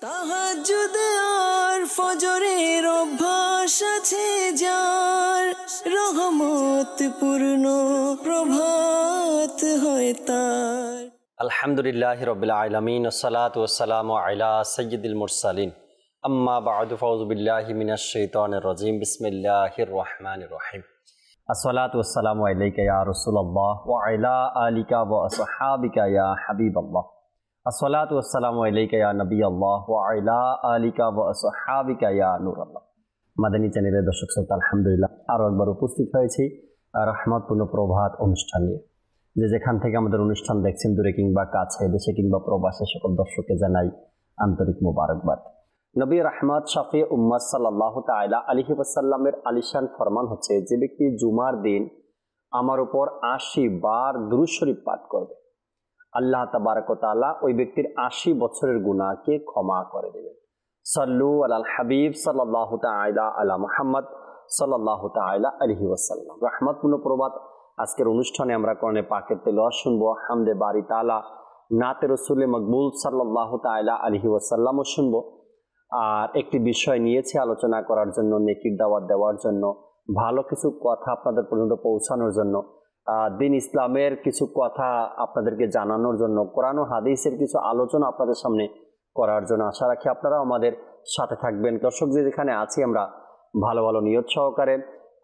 তাহাজ্জুদ আর ফজরের অভ্যাস আছে যার, রহমত পূর্ণ প্রভাত হয় তার। আলহামদুলিল্লাহি রাব্বিল আলামিন, আসসালাতু ওয়াসসালামু আলা সাইয়্যিদিল মুরসালিন, আম্মা বা'দু, ফাউযু বিল্লাহি মিনাশ শাইতানির রাজীম, বিসমিল্লাহির রহমানির রহিম। আসসালাতু ওয়াসসালামু আলাইকা ইয়া রাসূলুল্লাহ ওয়া আলা আলিকা ওয়া আসহাবিকা ইয়া হাবিবাল্লাহ। আসসালাতু ওয়াসসালামু আলাইকা ইয়া নবিয়াল্লাহ ওয়া আলা আলিকা ওয়া আসহাবিকা ইয়া নূরাল্লাহ। মাদানী চ্যানেলের দর্শক শ্রোতা, আলহামদুলিল্লাহ আরও একবার উপস্থিত হয়েছি রহমতপূর্ণ প্রভাত অনুষ্ঠান নিয়ে। যে যেখান থেকে আমাদের অনুষ্ঠান দেখছেন, দূরে কিংবা কাছে, দেশে কিংবা প্রবাসে, সকল দর্শককে জানাই আন্তরিক মোবারকবাদ। নবী রহমত শাফি উম্মত সাল্লাল্লাহু তাআলা আলাইহি ওয়াসাল্লামের আলিশান ফরমান হচ্ছে, যে ব্যক্তি জুমার দিন আমার উপর ৮০ বার দুরূদ শরীফ পাঠ করবে, আল্লাহ তাবারক ওয়া তাআলা ওই ব্যক্তির ৮০ বছরের গুনাহকে ক্ষমা করে দেবেন। সাল্লু আলাল হাবিব সাল্লাল্লাহু তাআলা আলা মুহাম্মদ সাল্লাল্লাহু তাআলা আলাইহি ওয়াসাল্লাম। রহমতপূর্ণ প্রভাত আজকের অনুষ্ঠানে আমরা কোরআনে পাকের তেলাওয়াত শুনবো, হামদে বারি তাআলা, নাতে রাসূলে মকবুল সাল্লাল্লাহু তাআলা আলাইহি ওয়াসাল্লামও শুনবো। আর একটি বিষয় নিয়েছে আলোচনা করার জন্য, নেকির দাওয়াত দেওয়ার জন্য, ভালো কিছু কথা আপনাদের পর্যন্ত পৌঁছানোর জন্য, দিন ইসলামের কিছু কথা আপনাদেরকে জানানোর জন্য, কোরআন ও হাদিসের কিছু আলোচনা আপনাদের সামনে করার জন্য। আশা রাখি আপনারা আমাদের সাথে থাকবেন। দর্শক, যে যেখানে আছি আমরা ভালো ভালো নিয়ত সহকারে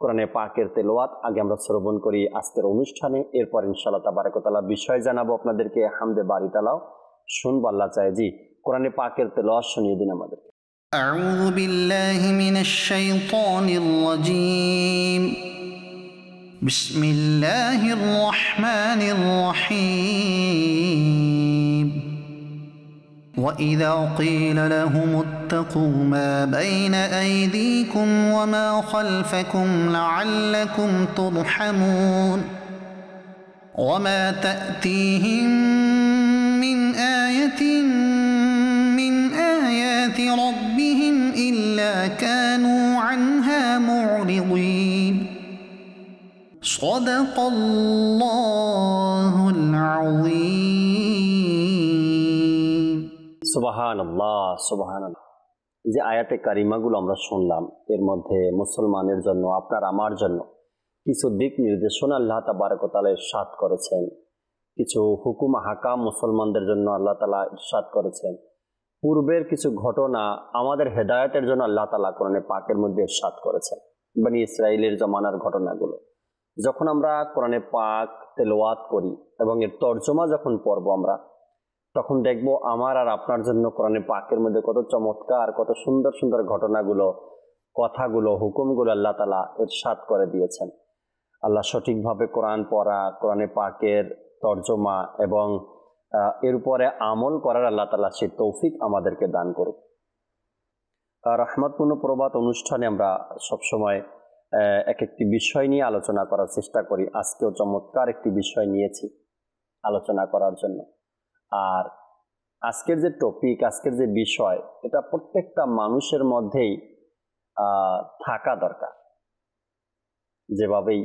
কোরআনে পাকের তেলাওয়াত আগে আমরা শ্রবণ করি আজকের অনুষ্ঠানে, এরপর ইনশাআল্লাহ তাবারক ওয়া তাআলা বিষয় জানাবো আপনাদেরকে, হামদে বারি তাআলাও শুনবো। আল্লাহ চায় জি কোরআনে পাকের তেলাওয়াত শুনিয়ে দিন আমাদেরকে। আউযু বিল্লাহি মিনাশ শাইতানির রাজীম, বিসমিল্লাহির রহমানির রহিম। وَإِذَا قِيلَ لَهُمُ اتَّقُوا مَا بَيْنَ أَيْدِيكُمْ وَمَا خَلْفَكُمْ لَعَلَّكُمْ تُرْحَمُونَ وَمَا تَأْتِيهِمْ مِنْ آيَةٍ مِنْ آيَاتِ رَبِّهِمْ إِلَّا كَانُوا عَنْهَا مُعْرِضِينَ صَدَقَ اللَّهُ الْعَظِيمُ। সুবহানাল্লাহ, সুবহানাল্লাহ। যে আয়াতে কারিমাগুলো আমরা শুনলাম, এর মধ্যে মুসলমানের জন্য, আপনার আমার জন্য কিছু দিক নির্দেশনা আল্লাহ তাবারক ওয়া তাআলা ইরশাদ করেছেন, কিছু হুকুম হাকাম মুসলমানদের জন্য আল্লাহ তাআলা ইরশাদ করেছেন, পূর্বের কিছু ঘটনা আমাদের হেদায়েতের জন্য আল্লাহ তাআলা কোরআনে পাকের মধ্যে ইরশাদ করেছেন। বনি ইসরাইলের জমানার ঘটনাগুলো যখন আমরা কোরআনে পাক তেলাওয়াত করি এবং এর তরজমা যখন পড়ব আমরা, তখন দেখব আমার আর আপনার জন্য কোরআনে পাকের মধ্যে কত চমৎকার, কত সুন্দর সুন্দর ঘটনাগুলো, কথাগুলো, হুকুমগুলো আল্লাহ তাআলা ইরশাদ করে দিয়েছেন। আল্লাহ সঠিকভাবে কোরআন পড়া, কোরআনে পাকের তরজমা এবং এর উপরে আমল করার আল্লাহ তাআলা সেই তৌফিক আমাদেরকে দান করুক। রহমতপূর্ণ প্রভাত অনুষ্ঠানে আমরা সবসময় এক একটি বিষয় নিয়ে আলোচনা করার চেষ্টা করি। আজকেও চমৎকার একটি বিষয় নিয়েছি আলোচনা করার জন্য। আর আজকের যে টপিক, আজকের যে বিষয়, এটা প্রত্যেকটা মানুষের মধ্যেই থাকা দরকার। যেভাবেই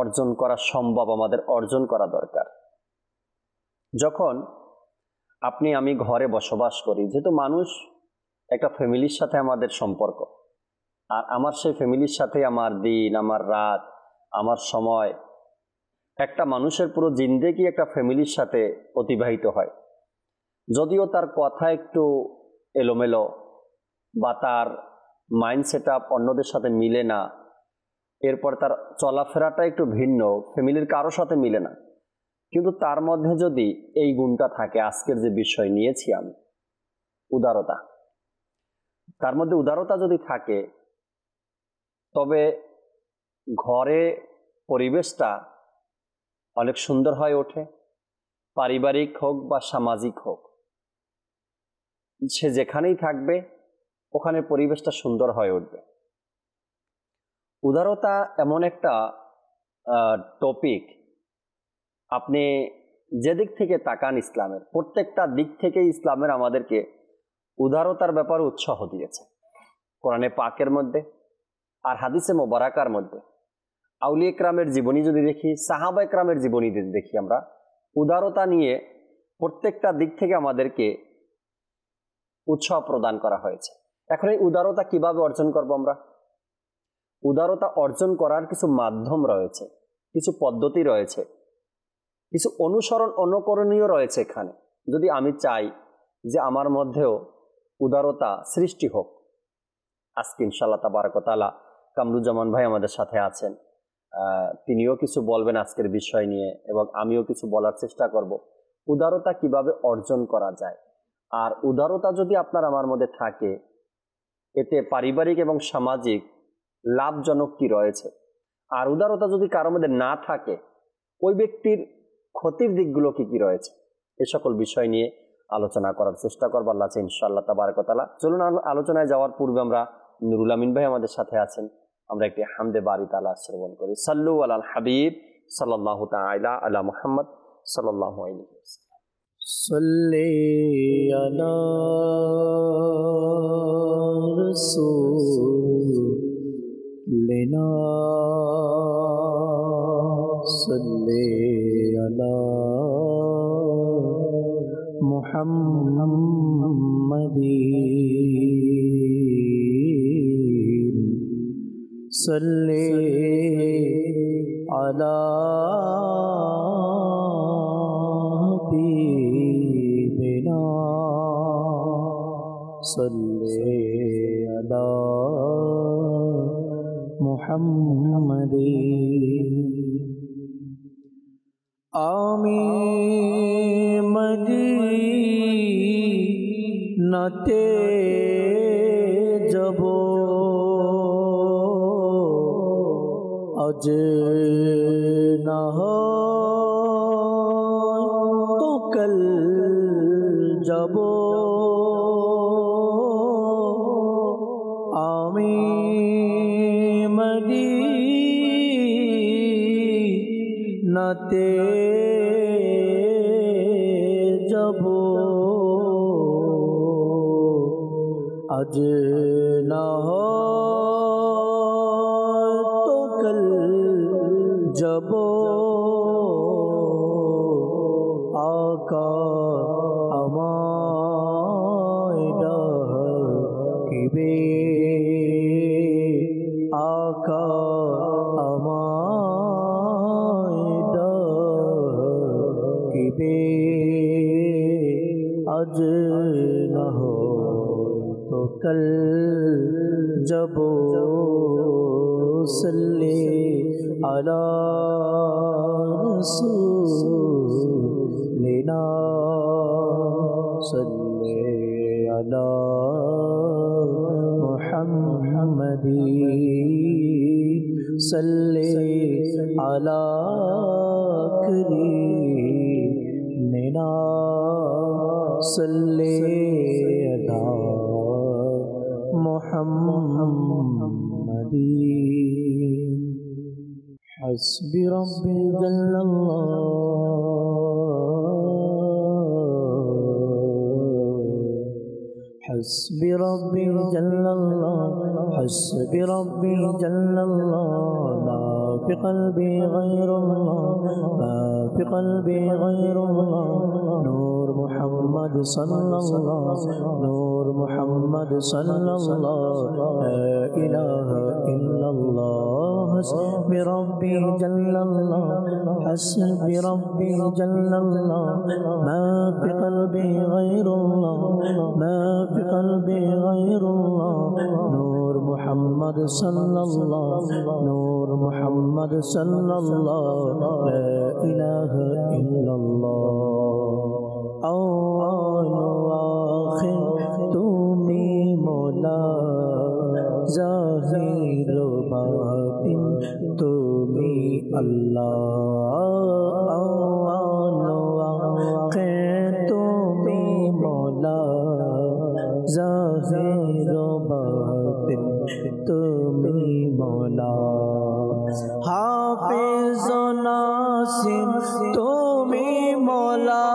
অর্জন করা সম্ভব আমাদের অর্জন করা দরকার। যখন আপনি আমি ঘরে বসবাস করি, যেহেতু মানুষ একটা ফ্যামিলির সাথে আমাদের সম্পর্ক, আর আমার সেই ফ্যামিলির সাথে আমার দিন, আমার রাত, আমার সময়, একটা মানুষের পুরো জিন্দেগি একটা ফ্যামিলির সাথে অতিবাহিত হয়। যদিও তার কথা একটু এলোমেলো বা তার মাইন্ড সেট আপ অন্যদের সাথে মিলে না, এরপর তার চলাফেরাটা একটু ভিন্ন, ফ্যামিলির কারো সাথে মিলে না, কিন্তু তার মধ্যে যদি এই গুণটা থাকে, আজকের যে বিষয় নিয়েছি আমি, উদারতা, তার মধ্যে উদারতা যদি থাকে, তবে ঘরে পরিবেশটা অনেক সুন্দর হয়ে ওঠে। পারিবারিক হোক বা সামাজিক হোক, সে যেখানেই থাকবে ওখানে পরিবেশটা সুন্দর হয়ে উঠবে। উদারতা এমন একটা টপিক, আপনি যেদিক থেকে তাকান, ইসলামের প্রত্যেকটা দিক থেকে ইসলামের আমাদেরকে উদারতার ব্যাপারে উৎসাহ দিয়েছে। কোরআনে পাকের মধ্যে আর হাদিসে মোবারকার মধ্যে আউলিয়া ইকরামের জীবনী যদি দেখি, সাহাবা ইকরামের জীবনী যদি দেখি, আমরা উদারতা নিয়ে প্রত্যেকটা দিক থেকে আমাদেরকে উৎসাহ প্রদান করা হয়েছে। এখন এই উদারতা কিভাবে অর্জন করব আমরা? উদারতা অর্জন করার কিছু মাধ্যম রয়েছে, কিছু পদ্ধতি রয়েছে, কিছু অনুকরণীয় রয়েছে। এখানে যদি আমি চাই যে আমার মধ্যেও উদারতা সৃষ্টি হোক, আজকে ইনশাআল্লাহ তাবারাক ওয়া তাআলা কামরুজ্জামান ভাই আমাদের সাথে আছেন, তিনিও কিছু বলবেন আজকের বিষয় নিয়ে এবং আমিও কিছু বলার চেষ্টা করব উদারতা কিভাবে অর্জন করা যায়। আর উদারতা যদি আপনার আমার মধ্যে থাকে, এতে পারিবারিক এবং সামাজিক লাভজনক কি রয়েছে। আর উদারতা যদি কারোর মধ্যে না থাকে, ওই ব্যক্তির ক্ষতির দিকগুলো কি কি রয়েছে, এ সকল বিষয় নিয়ে আলোচনা করার চেষ্টা করবো আল্লাহ ইনশাআল্লাহ তাবারাক ওয়া তাআলা। চলুন আলোচনায় যাওয়ার পূর্বে আমরা নুরুল আমিন ভাই আমাদের সাথে আছেন, আমরা একটি হামদে বারি তাআলা শ্রবণ করি। সাল্লু আলাল হাবিব সাল্লাল্লাহু তাআলা আলা মুহাম্মদ সাল্লাল্লাহু আলাইহি ওয়াসাল্লাম। সাল্লি আলা রাসূলিনা সাল্লি আলা মুহাম্মাদিন সাল্লি আলা হাবিবিনা সাল্লি আলা মুহাম্মাদিন। আমি মদিনাতে যাব, আজ না হয় তো কাল যাব। আমি মদিনাতে যাব, আজ না হয় তো কাল যাব। আকা আমায় ডাকিবে, আকা আমায় ডাকিবে, আজ না তো কাল যাব। সাল্লি আলা রাসূলিনা সাল্লি আলা মুহাম্মাদিন সাল্লি আলা কারীমিনা সাল্লি আলা মুহাম্মাদিন। হাসবি রাব্বি জাল্লাল্লাহ, হাসবি রাব্বি জাল্লাল্লাহ, হাসবি রাব্বি জাল্লাল্লাহ। মা ফি কলবি গায়রুল্লাহ, মা ফি কলবি গায়রুল্লাহ। নূর মুহাম্মদ সাল্লাল্লাহ, নূর মুহাম্মদ সাল্লাল্লাহ। লা ইলাহা ইল্লাল্লাহ। হাসবি রাব্বি জাল্লাল্লাহ, হাসবি রাব্বি জাল্লাল্লাহ। মা ফি কলবি গায়রুল্লাহ, মা ফি কলবি গায়রুল্লাহ। নূর মুহাম্মদ সাল্লাল্লাহ, নূর মুহাম্মদ সাল্লাল্লাহ। লা ইলাহা ইল্লাল্লাহ। আউয়াল আখির তুমি মওলা, জাহির বাতিন তুমি আল্লাহ। আউয়াল আখির তুমি মওলা, জাহির বাতিন তুমি মওলা। হাফিজ নাসির তুমি মওলা,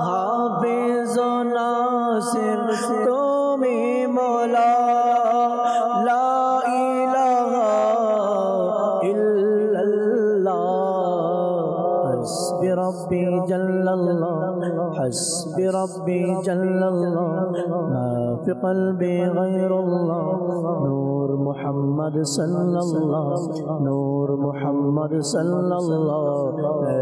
হাফিজ নাসির তুমি মওলা। লা ইলাহা ইল্লাল্লাহ। হাসবি রাব্বি জাল্লাল্লাহ, हस्बी रब्बी जल्लल्लाह मा फी क़ल्बी गैरुल्लाह नूर मोहम्मद सल्लल्लाह नूर मोहम्मद सल्लल्लाह ला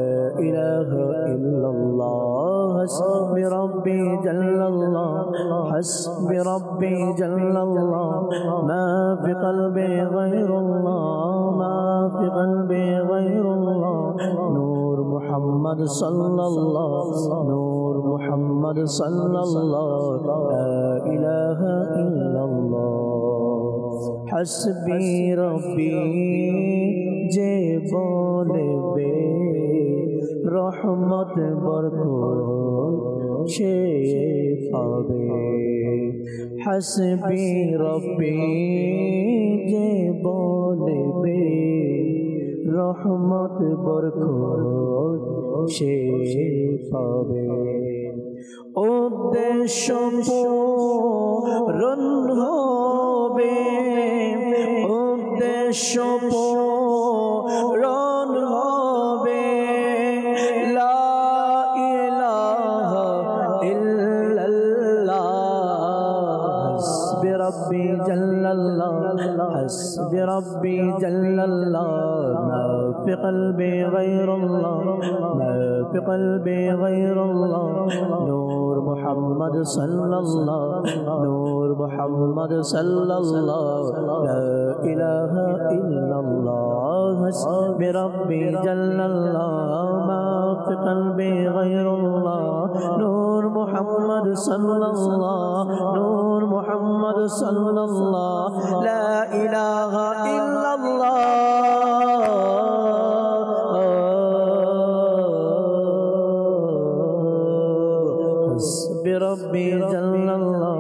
इलाहा इल्लल्लाह हस्बी रब्बी जल्लल्लाह हस्बी रब्बी जल्लल्लाह मा फी क़ल्बी गैरुल्लाह मा फी क़ल्बी गैरुल्लाह नूर मोहम्मद सल्लल्लाह नूर मोहम्मद सल्लल्लाह ला इलाहा इल्लल्लाह हस्बी रब्बी जे बोलबे रहमत बरकत से पावे हस्बी रब्बी जे बोलबे रहमत बरकत से पावे उद्देश्य पूरণ হবে উদ্দেশ্য पूरণ হবে লা ইলাহা ইল্লাল্লাহ হাসবি রব্বি জাল্লাল্লাহ হাসবি রব্বি জাল্লাল্লাহ মা ফি কলবি গায়রুল্লাহ মা ফি কলবি গায়রুল্লাহ নূর মোহাম্মদ সাল্লাল্লাহ নূর মোহাম্মদ সাল্লাল্লাহ লা ইলাহা ইল্লাল্লাহ হাসবি রব্বি জাল্লাল্লাহ মা ফি কলবি গায়রুল্লাহ নূর মোহাম্মদ সাল্লাল্লাহ নূর মোহাম্মদ সাল্লাল্লাহ লা ইলাহা ইল্লাল্লাহ بربي جل الله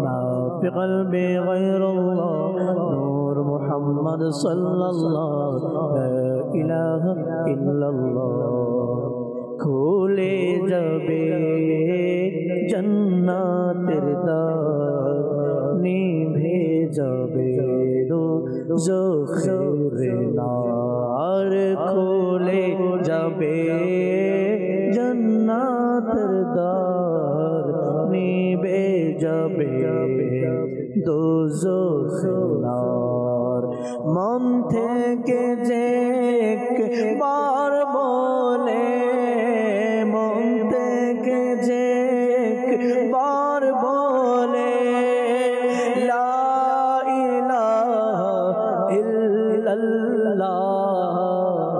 ما في قلبي غير الله نور محمد صلى الله لا إله إلا الله খুলে যাবে জান্নাতের দ্বার নিভে যাবে দোজখের নার খুলে যাবে জান্নাতের দ্বার নিভে যাবে দোজখের নার মন থেকে যে একবার বলে মন থেকে যে একবার বলে লা ইলাহা ইল্লাল্লাহ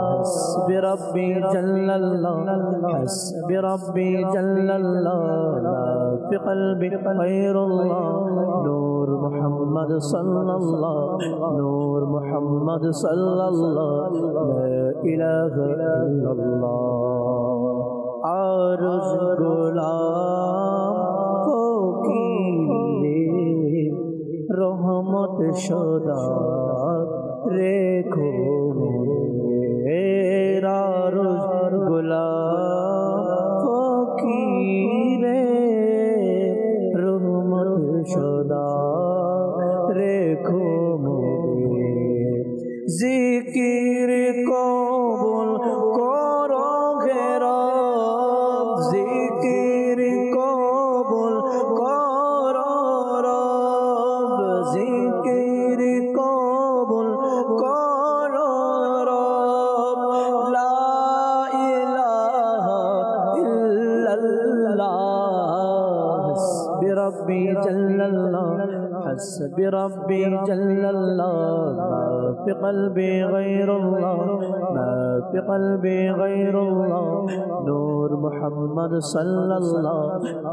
হাসবি রব্বি জাল্লাল্লাহ হাসবি রব্বি জাল্লাল্লাহ লা ফি কলবি গায়রুল্লাহ নূর মুহাম্মদ সাল্লাল্লাহ নূর মুহাম্মদ সাল্লাল্লাহ লা ইলাহা ইল্লাল্লাহ আরজ গোলাম ফকিরে রহমত সদা রেখো আরজ গোলাম ফকিরে রহমত সদা রেখো জিকির কবুল করো রব জিকির কবুল করো রব জিকির কবুল করো রব লা ইলাহা ইল্লাল্লাহ হাসবি রব্বি জাল্লাল্লাহ حسبي ربي جل الله ما في قلبي غير الله ما في قلبي غير الله نور محمد صلى الله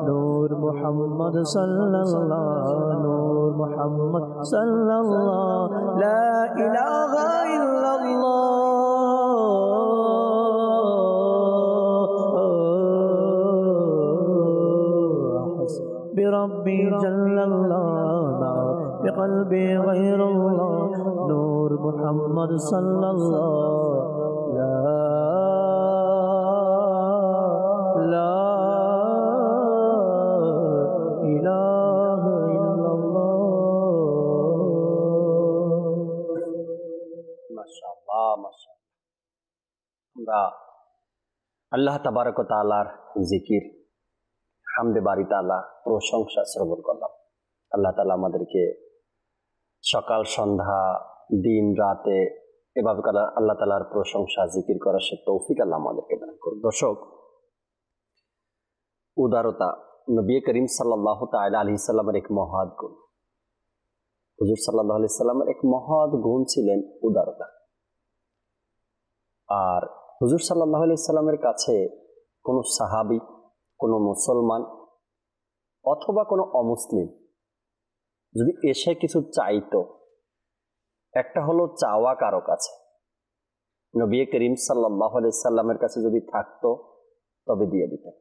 نور محمد صلى الله نور محمد صلى الله لا إله إلا الله بربي جل الله بقلبي غير الله نور محمد صلى الله لا إله إلا الله মাশাআল্লাহ মাশাআল্লাহ আমরা আল্লাহ তাবারক ওয়া তাআলার জিকির হামদে বারি তাআলা প্রশংসা শ্রবণ করলাম। আল্লাহ তাআলা আমাদেরকে সকাল সন্ধ্যা দিন রাতে এভাবে আল্লাহ তাআলার প্রশংসা জিকির করার সে তৌফিক আল্লাহ আমাদেরকে দান করুন। দর্শক, উদারতা নবী করিম সাল্লাল্লাহু তাআলা আলাইহি সাল্লামের এক মহৎ গুণ। হুজুর সাল্লাল্লাহু আলাইহি সাল্লামের এক মহৎ গুণ ছিলেন উদারতা। আর হুজুর সাল্লাল্লাহু আলাইহি সাল্লামের কাছে কোনো সাহাবী, কোনো মুসলমান অথবা কোনো অমুসলিম যদি এসে কিছু চাইতো, একটা হলো চাওয়া কারো কাছে, নবী করিম সাল্লাল্লাহু আলাইহি সাল্লামের কাছে যদি থাকতো তবে দিয়ে দিতেন।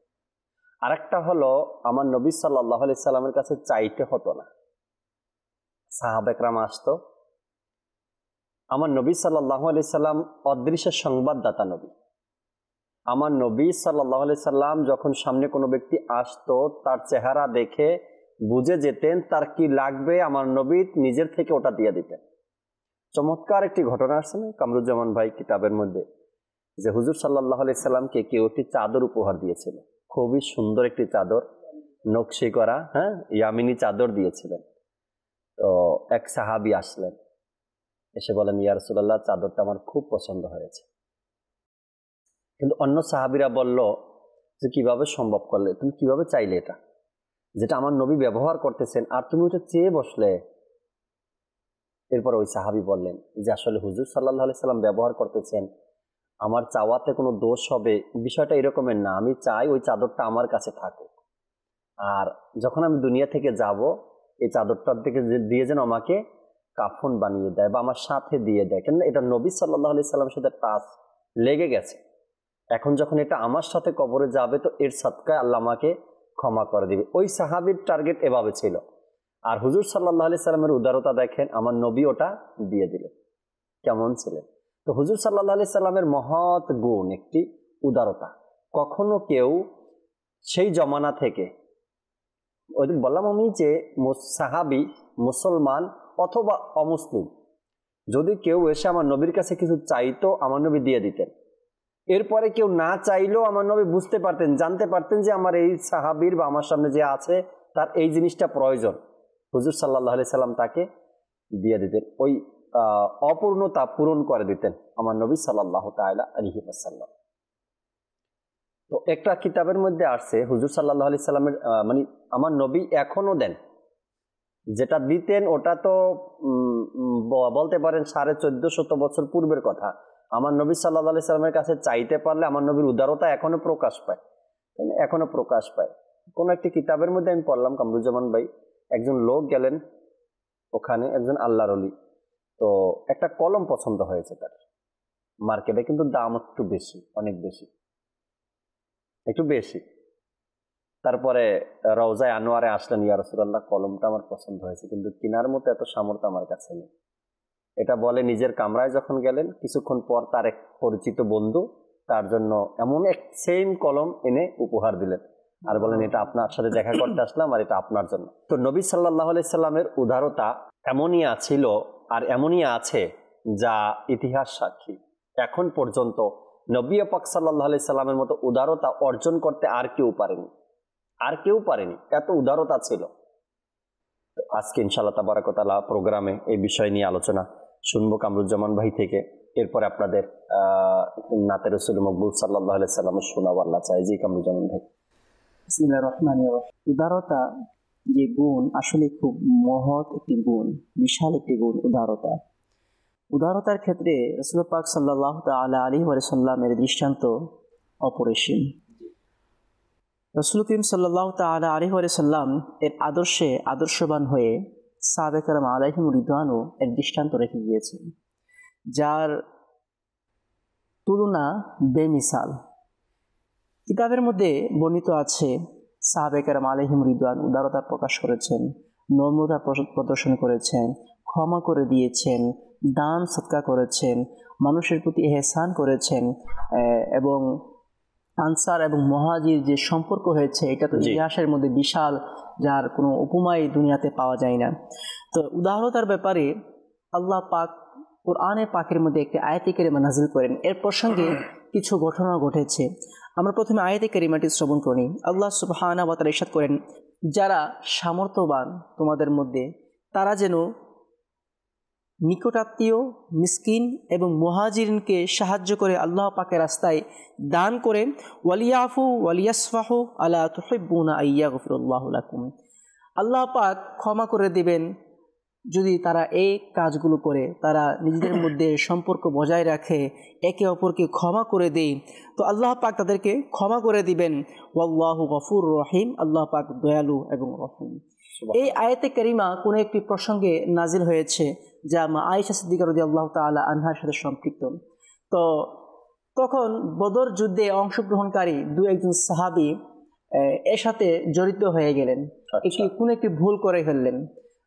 আরেকটা হলো আমার নবী সাল্লাল্লাহু আলাইহি সাল্লামের কাছে চাইতে হতো না, সাহাবা একরাম আসতো। আমার নবী সাল্লাল্লাহু আলাইহি সাল্লাম অদৃশ্য সংবাদদাতা নবী। আমার নবী সাল্লাল্লাহু আলাইহি সাল্লাম যখন সামনে কোনো ব্যক্তি আসতো তার চেহারা দেখে বুঝে যেতেন তার কি লাগবে, আমার নবী নিজের থেকে ওটা দিয়ে দিতেন। চমৎকার একটি ঘটনা আছে না কামরুজ্জামান ভাই কিতাবের মধ্যে, যে হুজুর সাল্লাল্লাহু আলাইহি সাল্লামকে কেউ একটি চাদর উপহার দিয়েছিল, খুবই সুন্দর একটি চাদর, নকশি করা, ইয়ামিনী চাদর দিয়েছিলেন। তো এক সাহাবী আসলেন, এসে বলেন, ইয়া রাসূলুল্লাহ, চাদরটা আমার খুব পছন্দ হয়েছে। কিন্তু অন্য সাহাবীরা বলল যে কিভাবে সম্ভব করলে, তুমি কিভাবে চাইলে এটা, যেটা আমার নবী ব্যবহার করতেছেন আর তুমি ওটা চেয়ে বসলে। এরপর ওই সাহাবী বললেন যে আসলে হুজুর সাল্লাল্লাহু আলাইহি সাল্লাম ব্যবহার করতেছেন, আমার চাওয়াতে কোনো দোষ হবে বিষয়টা এরকমের না, আমি চাই ওই চাদরটা আমার কাছে থাকুক, আর যখন আমি দুনিয়া থেকে যাব এই চাদরটার দিকে দিয়ে যেন আমাকে কাফন বানিয়ে দেয় বা আমার সাথে দিয়ে দেয়, কেন এটা নবী সাল্লাল্লাহু আলাইহি সাল্লামের সাথে টাচ লেগে গেছে। এখন যখন এটা আমার সাথে কবরে যাবে তো এর সদকায় আল্লাহ আমাকে ক্ষমা করে দিবে। ওই সাহাবীর টার্গেট এভাবে ছিল। আর হুজুর সাল্লাল্লাহু আলাইহি সাল্লামের উদারতা দেখেন, আমার নবী ওটা দিয়ে দিলেন, কেমন ছিলেন। তো হুজুর সাল্লাল্লাহু আলাইহি সাল্লামের মহৎ গুণ একটি উদারতা। কখনো কেউ সেই জমানা থেকে, ওই বললাম আমি যে সাহাবী, মুসলমান অথবা অমুসলিম, যদি কেউ এসে আমার নবীর কাছে কিছু চাইতো আমার নবী দিয়ে দিতেন। এরপরে কেউ না চাইলেও আমার নবী বুঝতে পারতেন, জানতে পারতেন যে আমার এই সাহাবীর বা আমার সামনে যে আছে তার এই জিনিসটা প্রয়োজন, হুজুর সাল্লাল্লাহু আলাইহি সাল্লাম তাকে দিয়ে দিতেন, ওই অপূর্ণতা পূরণ করে দিতেন আমার নবী সাল্লাল্লাহু তাআলা আলাইহি ওয়াসাল্লাম। তো একটা কিতাবের মধ্যে আসছে হুজুর সাল্লাল্লাহু আলাইহি সাল্লামের মানে আমার নবী এখনো দেন, যেটা দিতেন ওটা তো বলতে পারেন 1450 বছর পূর্বের কথা। আমার নবী সাল্লাল্লাহু আলাইহি সাল্লামের কাছে চাইতে পারলে আমার নবীর উদারতা এখনো প্রকাশ পায়, এখনো প্রকাশ পায়। কোন একটি কিতাবের মধ্যে আমি পড়লাম কামরুজ্জামান ভাই, একজন লোক গেলেন ওখানে, একজন আল্লাহর ওলি, তো একটা কলম পছন্দ হয়েছে তার মার্কেটে, কিন্তু দাম একটু বেশি, অনেক বেশি, একটু বেশি। তারপরে রওজায়ে আনোয়ারে আসলেন, ইয়া রাসূলুল্লাহ, কলমটা আমার পছন্দ হয়েছে কিন্তু কেনার মতো এত সামর্থ্য আমার কাছে নেই। এটা বলে নিজের কামরায় যখন গেলেন, কিছুক্ষণ পর তার এক পরিচিত বন্ধু তার জন্য এমন এক সেম কলম এনে উপহার দিলেন আর বলেন, এটা আপনার সাথে দেখা করতে আসলাম আর এটা আপনার জন্য। তো নবী সাল্লাল্লাহু আলাইহি সাল্লামের উদারতা এমনই ছিল আর এমনই আছে যা ইতিহাস সাক্ষী। এখন পর্যন্ত নবী পাক সাল্লাল্লাহু আলাইহি সাল্লামের মতো উদারতা অর্জন করতে আর কেউ পারেনি, আর কেউ পারেনি, এত উদারতা ছিল। আজকে ইনশাআল্লাহ তাবারাক ওয়া তাআলা প্রোগ্রামে এই বিষয় নিয়ে আলোচনা শুনবো কামরুজ্জামান ভাই থেকে। এরপরে আপনাদের নাতে রাসূল মকবুল সাল্লাল্লাহু আলাইহি সাল্লামের শোনাবো আল্লাহ চাই। জি কামরুজ্জামান ভাই। বিসমিল্লাহির রহমানির রহিম। উদারতা যে গুণ, আসলে খুব মহৎ একটি গুণ, বিশাল একটি গুণ উদারতা। উদারতার ক্ষেত্রে রাসূল পাক সাল্লাল্লাহু তাআলা আলাইহি ওয়া সাল্লামের দৃষ্টান্ত অপরিসীম। রাসূল করিম সাল্লাল্লাহু তাআলা আলাইহি ওয়া সাল্লাম এর আদর্শে আদর্শবান হয়ে সাহাবায়ে কেরাম আলাইহিম রিদওয়ানও এর দৃষ্টান্ত রেখে গিয়েছেন, যার তুলনা বেমিসাল। কিতাবের মধ্যে বর্ণিত আছে সাহাবায়ে কেরাম আলাইহিম রিদওয়ান উদারতা প্রকাশ করেছেন, নম্রতা প্রদর্শন করেছেন, ক্ষমা করে দিয়েছেন, দান সদকা করেছেন, মানুষের প্রতি ইহসান করেছেন, এবং আনসার এবং মুহাজির যে সম্পর্ক হয়েছে এটা তো ইতিহাসের মধ্যে বিশাল, যার কোনো উপমাই দুনিয়াতে পাওয়া যায় না। তো উদারতার ব্যাপারে আল্লাহ পাক কোরআনে পাকের মধ্যে একটি আয়াতে কারিমা নাযিল করেন। এর প্রসঙ্গে কিছু ঘটনা ঘটেছে। আমরা প্রথমে আয়াতে কারিমাটি শ্রবণ করি। আল্লাহ সুবহানাহু ওয়া তাআলা ইরশাদ করেন, যারা সামর্থ্যবান তোমাদের মধ্যে তারা যেন নিকটাত্মীয়, মিসকিন এবং মুহাজিরিনকে সাহায্য করে আল্লাহ পাকের রাস্তায় দান করে, ওয়ালিয়াফু ওয়ালিয়াসফাহু আলা তুহিব্বুনা আইয়াগফিরুল্লাহু লাকুম, আল্লাহ পাক ক্ষমা করে দেবেন যদি তারা এই কাজগুলো করে, তারা নিজেদের মধ্যে সম্পর্ক বজায় রাখে, একে অপরকে ক্ষমা করে দেয়, তো আল্লাহ পাক তাদেরকে ক্ষমা করে দিবেন। ওয়াল্লাহু গফুর রহিম, আল্লাহ পাক দয়ালু এবং রহিম। এই আয়াতে কারিমা কোনো একটি প্রসঙ্গে নাজিল হয়েছে যা মা আয়েশা সিদ্দিকা রাদিয়াল্লাহু তাআলা আনহার সাথে সম্পৃক্ত। তো তখন বদর যুদ্ধে অংশগ্রহণকারী একজন সাহাবী এর সাথে জড়িত হয়ে গেলেন, কোনো একটি ভুল করে ফেললেন।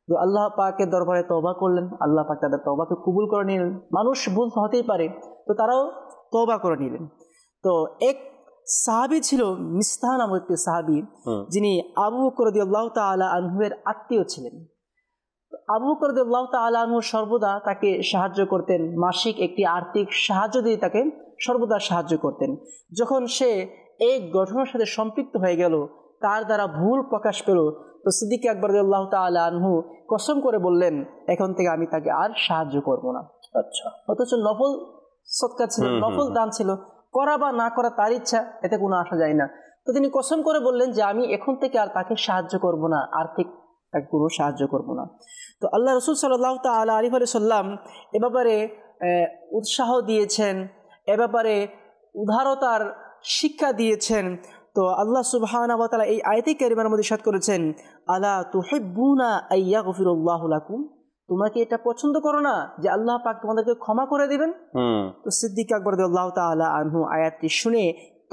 তো আল্লাহ পাকের দরবারে তওবা করলেন, আল্লাহ পাক তাদের তওবাকে কবুল করে নিলেন। মানুষ ভুল হতেই পারে, তো তারাও তওবা করে নিলেন। তো এক সাহাবী ছিল মিস্তাহ নামক একটি সাহাবী, যিনি আবু বকর রাদিয়াল্লাহু তাআলা আনহুর আত্মীয় ছিলেন। আবু বকর রাদিয়াল্লাহু তাআলা আনহু সর্বদা তাকে সাহায্য করতেন, মাসিক একটি আর্থিক সাহায্য দিয়ে তাকে সর্বদা সাহায্য করতেন। যখন সে এই ঘটনার সাথে সম্পৃক্ত হয়ে গেল, তার দ্বারা ভুল প্রকাশ পেল, তো সিদ্দিক আকবর রাদিয়াল্লাহু তাআলা আনহু কসম করে বললেন, এখন থেকে আমি তাকে আর সাহায্য করব না। আচ্ছা, অথচ নফল সদকা ছিল, নফল দান ছিল, করা বা না করা তার ইচ্ছা, এতে কোনো আসা যায় না। তো তিনি কসম করে বললেন যে আমি এখন থেকে আর তাকে সাহায্য করব না, আর্থিক তাকে কোনো সাহায্য করব না। তো আল্লাহ রাসূল সাল্লাল্লাহু তাআলা আলাইহি ওয়াসাল্লাম এ ব্যাপারে উৎসাহ দিয়েছেন, এ ব্যাপারে উদারতার শিক্ষা দিয়েছেন। তো আল্লাহ সুবহানাহু ওয়া তাআলা এই আয়াতে কারিমার মধ্যে ইরশাদ করেছেন, আলা তুহিব্বুনা আইয়াগফিরুল্লাহু লাকুম, তোমরা কি এটা পছন্দ করো না যে আল্লাহ পাক তোমাদেরকে ক্ষমা করে দিবেন? তো সিদ্দিক আকবর রাদিয়াল্লাহু তাআলা আনহু আয়াতটি শুনে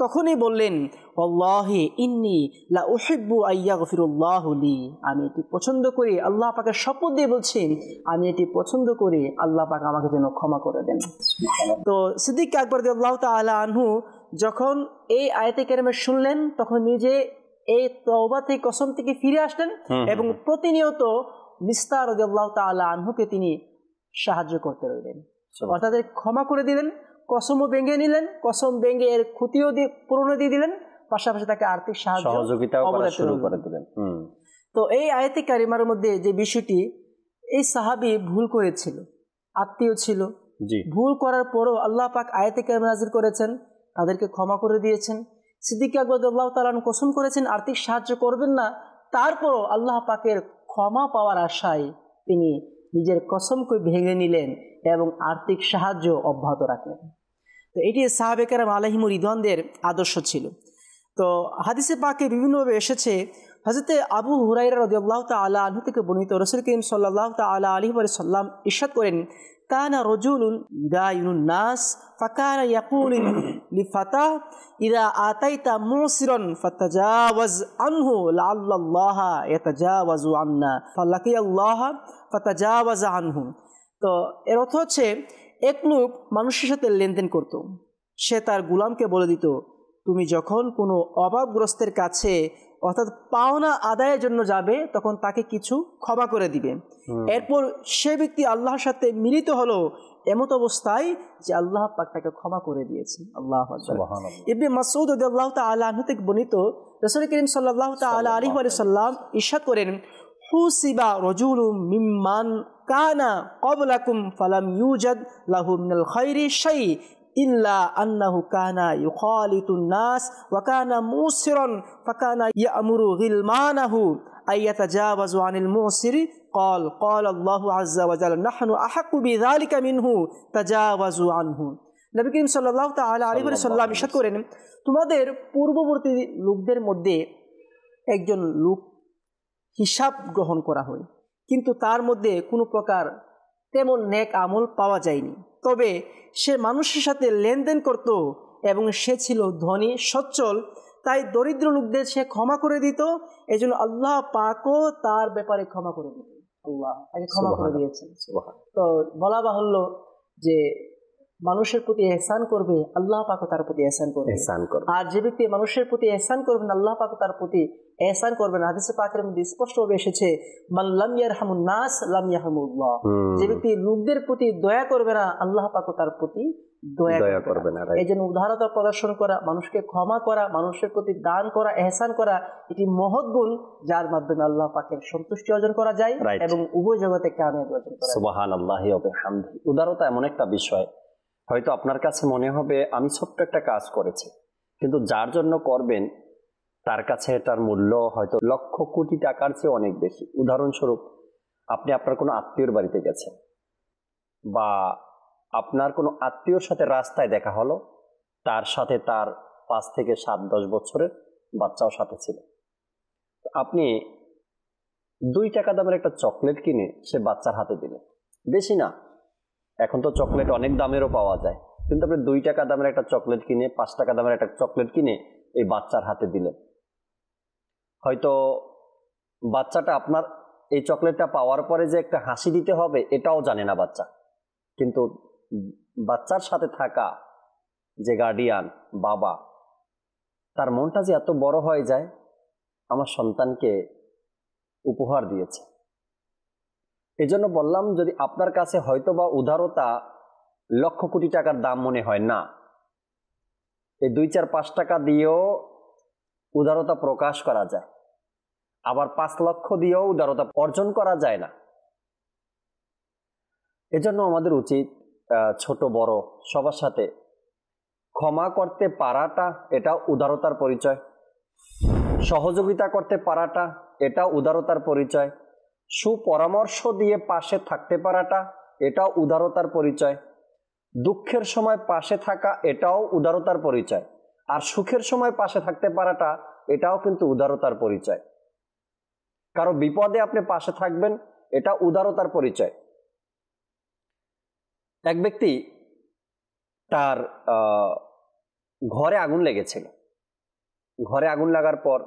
তখনই বললেন, ওয়াল্লাহি ইন্নী লা উহিব্বু আইয়াগফিরুল্লাহু লি, আমি এটি পছন্দ করি, আল্লাহ পাকের শপথ দিয়ে বলছি, আমি এটি পছন্দ করি, আল্লাহ পাক আমাকে যেন ক্ষমা করে দেন। তো সিদ্দিক আকবর রাদিয়াল্লাহু তাআলা আনহু যখন এই আয়াতে কারিমা শুনলেন, তখন নিজে এই তওবা থেকে, কসম থেকে ফিরে আসলেন এবং প্রতিনিয়ত মিস্তাহ রাদিয়াল্লাহু তাআলা আনহুকে তিনি সাহায্য করতে রইলেন, অর্থাৎ ক্ষমা করে দিলেন, কসমও ভেঙে নিলেন, কসম ভেঙে এর ক্ষতিও পূরণ দিয়ে দিলেন, পাশাপাশি তাকে আর্থিক সহযোগিতাও করা শুরু করে দিলেন। তো এই আয়াতে কারিমার মধ্যে যে বিষয়টি, এই সাহাবী ভুল করেছিল, আত্মীয় ছিল, ভুল করার পরও আল্লাহ পাক আয়াতে কারিমা নাযিল করেছেন, তাদেরকে ক্ষমা করে দিয়েছেন। সিদ্দিক আকবর রাদিয়াল্লাহু তাআলা কসম করেছেন আর্থিক সাহায্য করবেন না, তারপরও আল্লাহ পাকের ক্ষমা পাওয়ার আশায় তিনি নিজের কসমকে ভেঙে নিলেন এবং আর্থিক সাহায্য অব্যাহত রাখলেন। তো এটি সাহাবে কেরাম আলাইহিমুর রিদওয়ানদের আদর্শ ছিল। তো হাদিসে পাকে বিভিন্নভাবে এসেছে, হযরতে আবু হুরায়রা রাদিয়াল্লাহু তাআলা আনহু থেকে বর্ণিত, রাসূল করিম সাল্লাল্লাহু তাআলা আলাইহি ওয়াসাল্লাম ইরশাদ করেন, কানা রাজুলুন ইউদাইনুন নাস ফাকানা ইয়াকুলু লিফাতা ইযা আতাইতা মুসিরান ফাতাজাওয়াজ আনহু লাআল্লাল্লাহা ইয়াতাজাওয়াজু আন্না ফালাকিয়াল্লাহা ফাতাজাওয়াজা আনহু। তো এর অর্থ হচ্ছে, এক লোক মানুষের সাথে লেনদেন করত, সে তার গোলামকে বলে দিত, তুমি যখন কোনো অভাবগ্রস্তের কাছে অর্থাৎ পাওনা আদায়ের জন্য যাবে, তখন তাকে কিছু ক্ষমা করে দিবে। এরপর সে ব্যক্তি আল্লাহর সাথে মিলিত হলো এমত অবস্থায় যে আল্লাহ পাক তাকে ক্ষমা করে দিয়েছেন। আল্লাহু আকবার। ইবনে মাসউদ রাদিয়াল্লাহু তাআলা আনহু থেকে বর্ণিত, রাসূল করিম সাল্লাল্লাহু তাআলা আলাইহি ওয়াসাল্লাম ইরশাদ করেন, হুসিবা রাজুলুম মিম্মান কানা ক্বাবলাকুম ফালাম ইউজাদ লাহু মিনাল খায়রি শাই ইল্লা আন্নাহু কানা ইউখালিতুন নাস ওয়া কানা মুসিরান ফাকানা ইয়ামুরু গিলমানাহু আইয়াতাজাওয়াজু আনিল মুসিরি ক্বাল আল্লাহু আযজা ওয়া জাল্লা নাহনু আহাক্কু বিযালিকা মিনহু তাজাওয়াজু আনহু। নবী করিম সাল্লাল্লাহু তাআলা আলাইহি ওয়াসাল্লাম ইরশাদ করেন, তোমাদের পূর্ববর্তী লোকদের মধ্যে একজন লোক হিসাব গ্রহণ করা হয়, কিন্তু তার মধ্যে কোনো প্রকার তেমন নেক আমল পাওয়া যায়নি, তবে সে মানুষের সাথে লেনদেন করত এবং সে ছিল ধনী সচ্ছল, তাই দরিদ্র লোকদের সে ক্ষমা করে দিত। এই জন্য আল্লাহ পাকও তার ব্যাপারে ক্ষমা করে দিত, আল্লাহ তাকে ক্ষমা করে দিয়েছেন। তো বলা বাহুল্য যে মানুষের প্রতি ইহসান করবে, আল্লাহ পাকও তার প্রতি ইহসান করবে, আর যে ব্যক্তি মানুষের প্রতি ইহসান করবেন, আল্লাহ পাকও তার প্রতি ইহসান করবেন। হাদিসে পাকের মধ্যে স্পষ্টভাবে এসেছে, মান লাম ইয়ারহামুন নাস লাম ইয়ারহামুল্লাহ, যে ব্যক্তি লোকদের প্রতি দয়া করবে না, আল্লাহ পাকও তার প্রতি দয়া দয়া করবে করবে না। না, right? এই জন্য উদারতা প্রদর্শন করা, মানুষকে ক্ষমা করা, মানুষের প্রতি দান করা, এহসান করা, এটি মহৎ গুণ, যার মাধ্যমে আল্লাহ পাকের সন্তুষ্টি অর্জন করা যায় Right. এবং উভয় জগতে কামিয়াবি অর্জন করা যায়। সুবহানাল্লাহি ওয়া বিহামদিহি। উদারতা এমন একটা বিষয়, হয়তো আপনার কাছে মনে হবে আমি ছোট্ট একটা কাজ করেছি, কিন্তু যার জন্য করবেন তার কাছে এটার মূল্য হয়তো লক্ষ কোটি টাকার চেয়ে অনেক বেশি। উদাহরণস্বরূপ, আপনি আপনার কোনো আত্মীয়র বাড়িতে গেছেন, বা আপনার কোনো আত্মীয়র সাথে রাস্তায় দেখা হলো, তার সাথে তার 5 থেকে 7-10 বছরের বাচ্চাও সাথে ছিল। আপনি 2 টাকা দামের একটা চকলেট কিনে সে বাচ্চার হাতে দিলেন, বেশি না, এখন তো চকলেট অনেক দামেরও পাওয়া যায়, কিন্তু আপনি 2 টাকা দামের একটা চকলেট কিনে, 5 টাকা দামের একটা চকলেট কিনে এই বাচ্চার হাতে দিলেন। হয়তো বাচ্চাটা আপনার এই চকলেটটা পাওয়ার পরে যে একটা হাসি দিতে হবে এটাও জানে না বাচ্চা, কিন্তু বাচ্চার সাথে থাকা যে গার্ডিয়ান, বাবা, তার মনটা যে এত বড় হয়ে যায়, আমার সন্তানকে উপহার দিয়েছে। এই জন্য বললাম, যদি আপনার কাছে হয়তো বা উদারতা লক্ষ কোটি টাকার দাম মনে হয় না, এই 2, 4, 5 টাকা দিয়েও উদারতা প্রকাশ করা যায়, আবার 5 লক্ষ দিয়েও উদারতা অর্জন করা যায় না। এজন্য আমাদের উচিত ছোট বড় সবার সাথে ক্ষমা করতে পারাটা, এটা উদারতার পরিচয়। সহযোগিতা করতে পারাটা, এটা উদারতার পরিচয়। সুপরামর্শ দিয়ে পাশে থাকতে পারাটা, এটাও উদারতার পরিচয়। দুঃখের সময় পাশে থাকা, এটাও উদারতার পরিচয়। আর সুখের সময় পাশে থাকতে পারাটা, এটাও কিন্তু উদারতার পরিচয়। কারো বিপদে আপনি পাশে থাকবেন, এটা উদারতার পরিচয়। এক ব্যক্তি, তার ঘরে আগুন লেগেছিল। ঘরে আগুন লাগার পর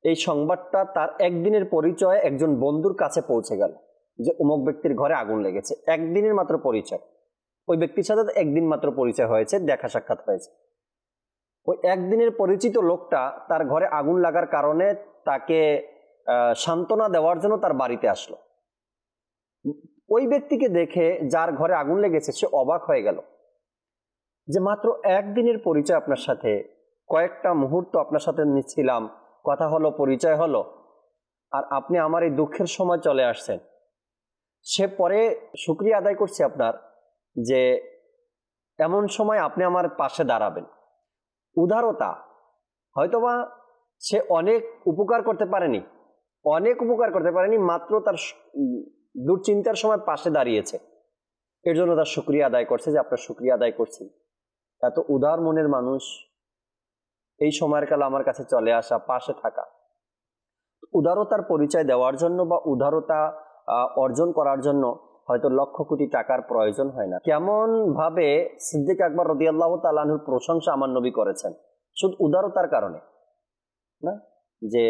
এই সংবাদটা তার একদিনের পরিচয় একজন বন্ধুর কাছে পৌঁছে গেল, যে অমুক ব্যক্তির ঘরে আগুন লেগেছে। একদিনের মাত্র পরিচয়, ওই ব্যক্তির সাথে একদিন মাত্র পরিচয় হয়েছে, দেখা সাক্ষাৎ হয়েছে। ওই একদিনের পরিচিত লোকটা তার ঘরে আগুন লাগার কারণে তাকে সান্ত্বনা দেওয়ার জন্য তার বাড়িতে আসলো। ওই ব্যক্তিকে দেখে, যার ঘরে আগুন লেগেছে, সে অবাক হয়ে গেল যে মাত্র একদিনের পরিচয় আপনার সাথে, কয়েকটা মুহূর্ত আপনার সাথে ছিলাম, কথা হলো, পরিচয় হলো, আর আপনি আমার এই দুঃখের সময় চলে আসছেন। সে পরে শুকরিয়া আদায় করছে আপনার, যে এমন সময় আপনি আমার পাশে দাঁড়াবেন। উদারতা, হয়তোবা সে অনেক উপকার করতে পারেনি, মাত্র তার দুশ্চিন্তার সময় পাশে দাঁড়িয়েছে, এর জন্য তার শুকরিয়া আদায় করছে, যে আপনার শুকরিয়া আদায় করছি। এত উদার মনের মানুষ, এই সময়ের কালে আমার কাছে চলে আসা, পাশে থাকা। উদারতার পরিচয় দেওয়ার জন্য বা উদারতা অর্জন করার জন্য হয়তো লক্ষ কোটি টাকার প্রয়োজন হয় না। কেমন ভাবে সিদ্দিক আকবর রাদিয়াল্লাহু তাআলা আনহুর প্রশংসা আমার নবী করেছেন শুধু উদারতার কারণে না, যে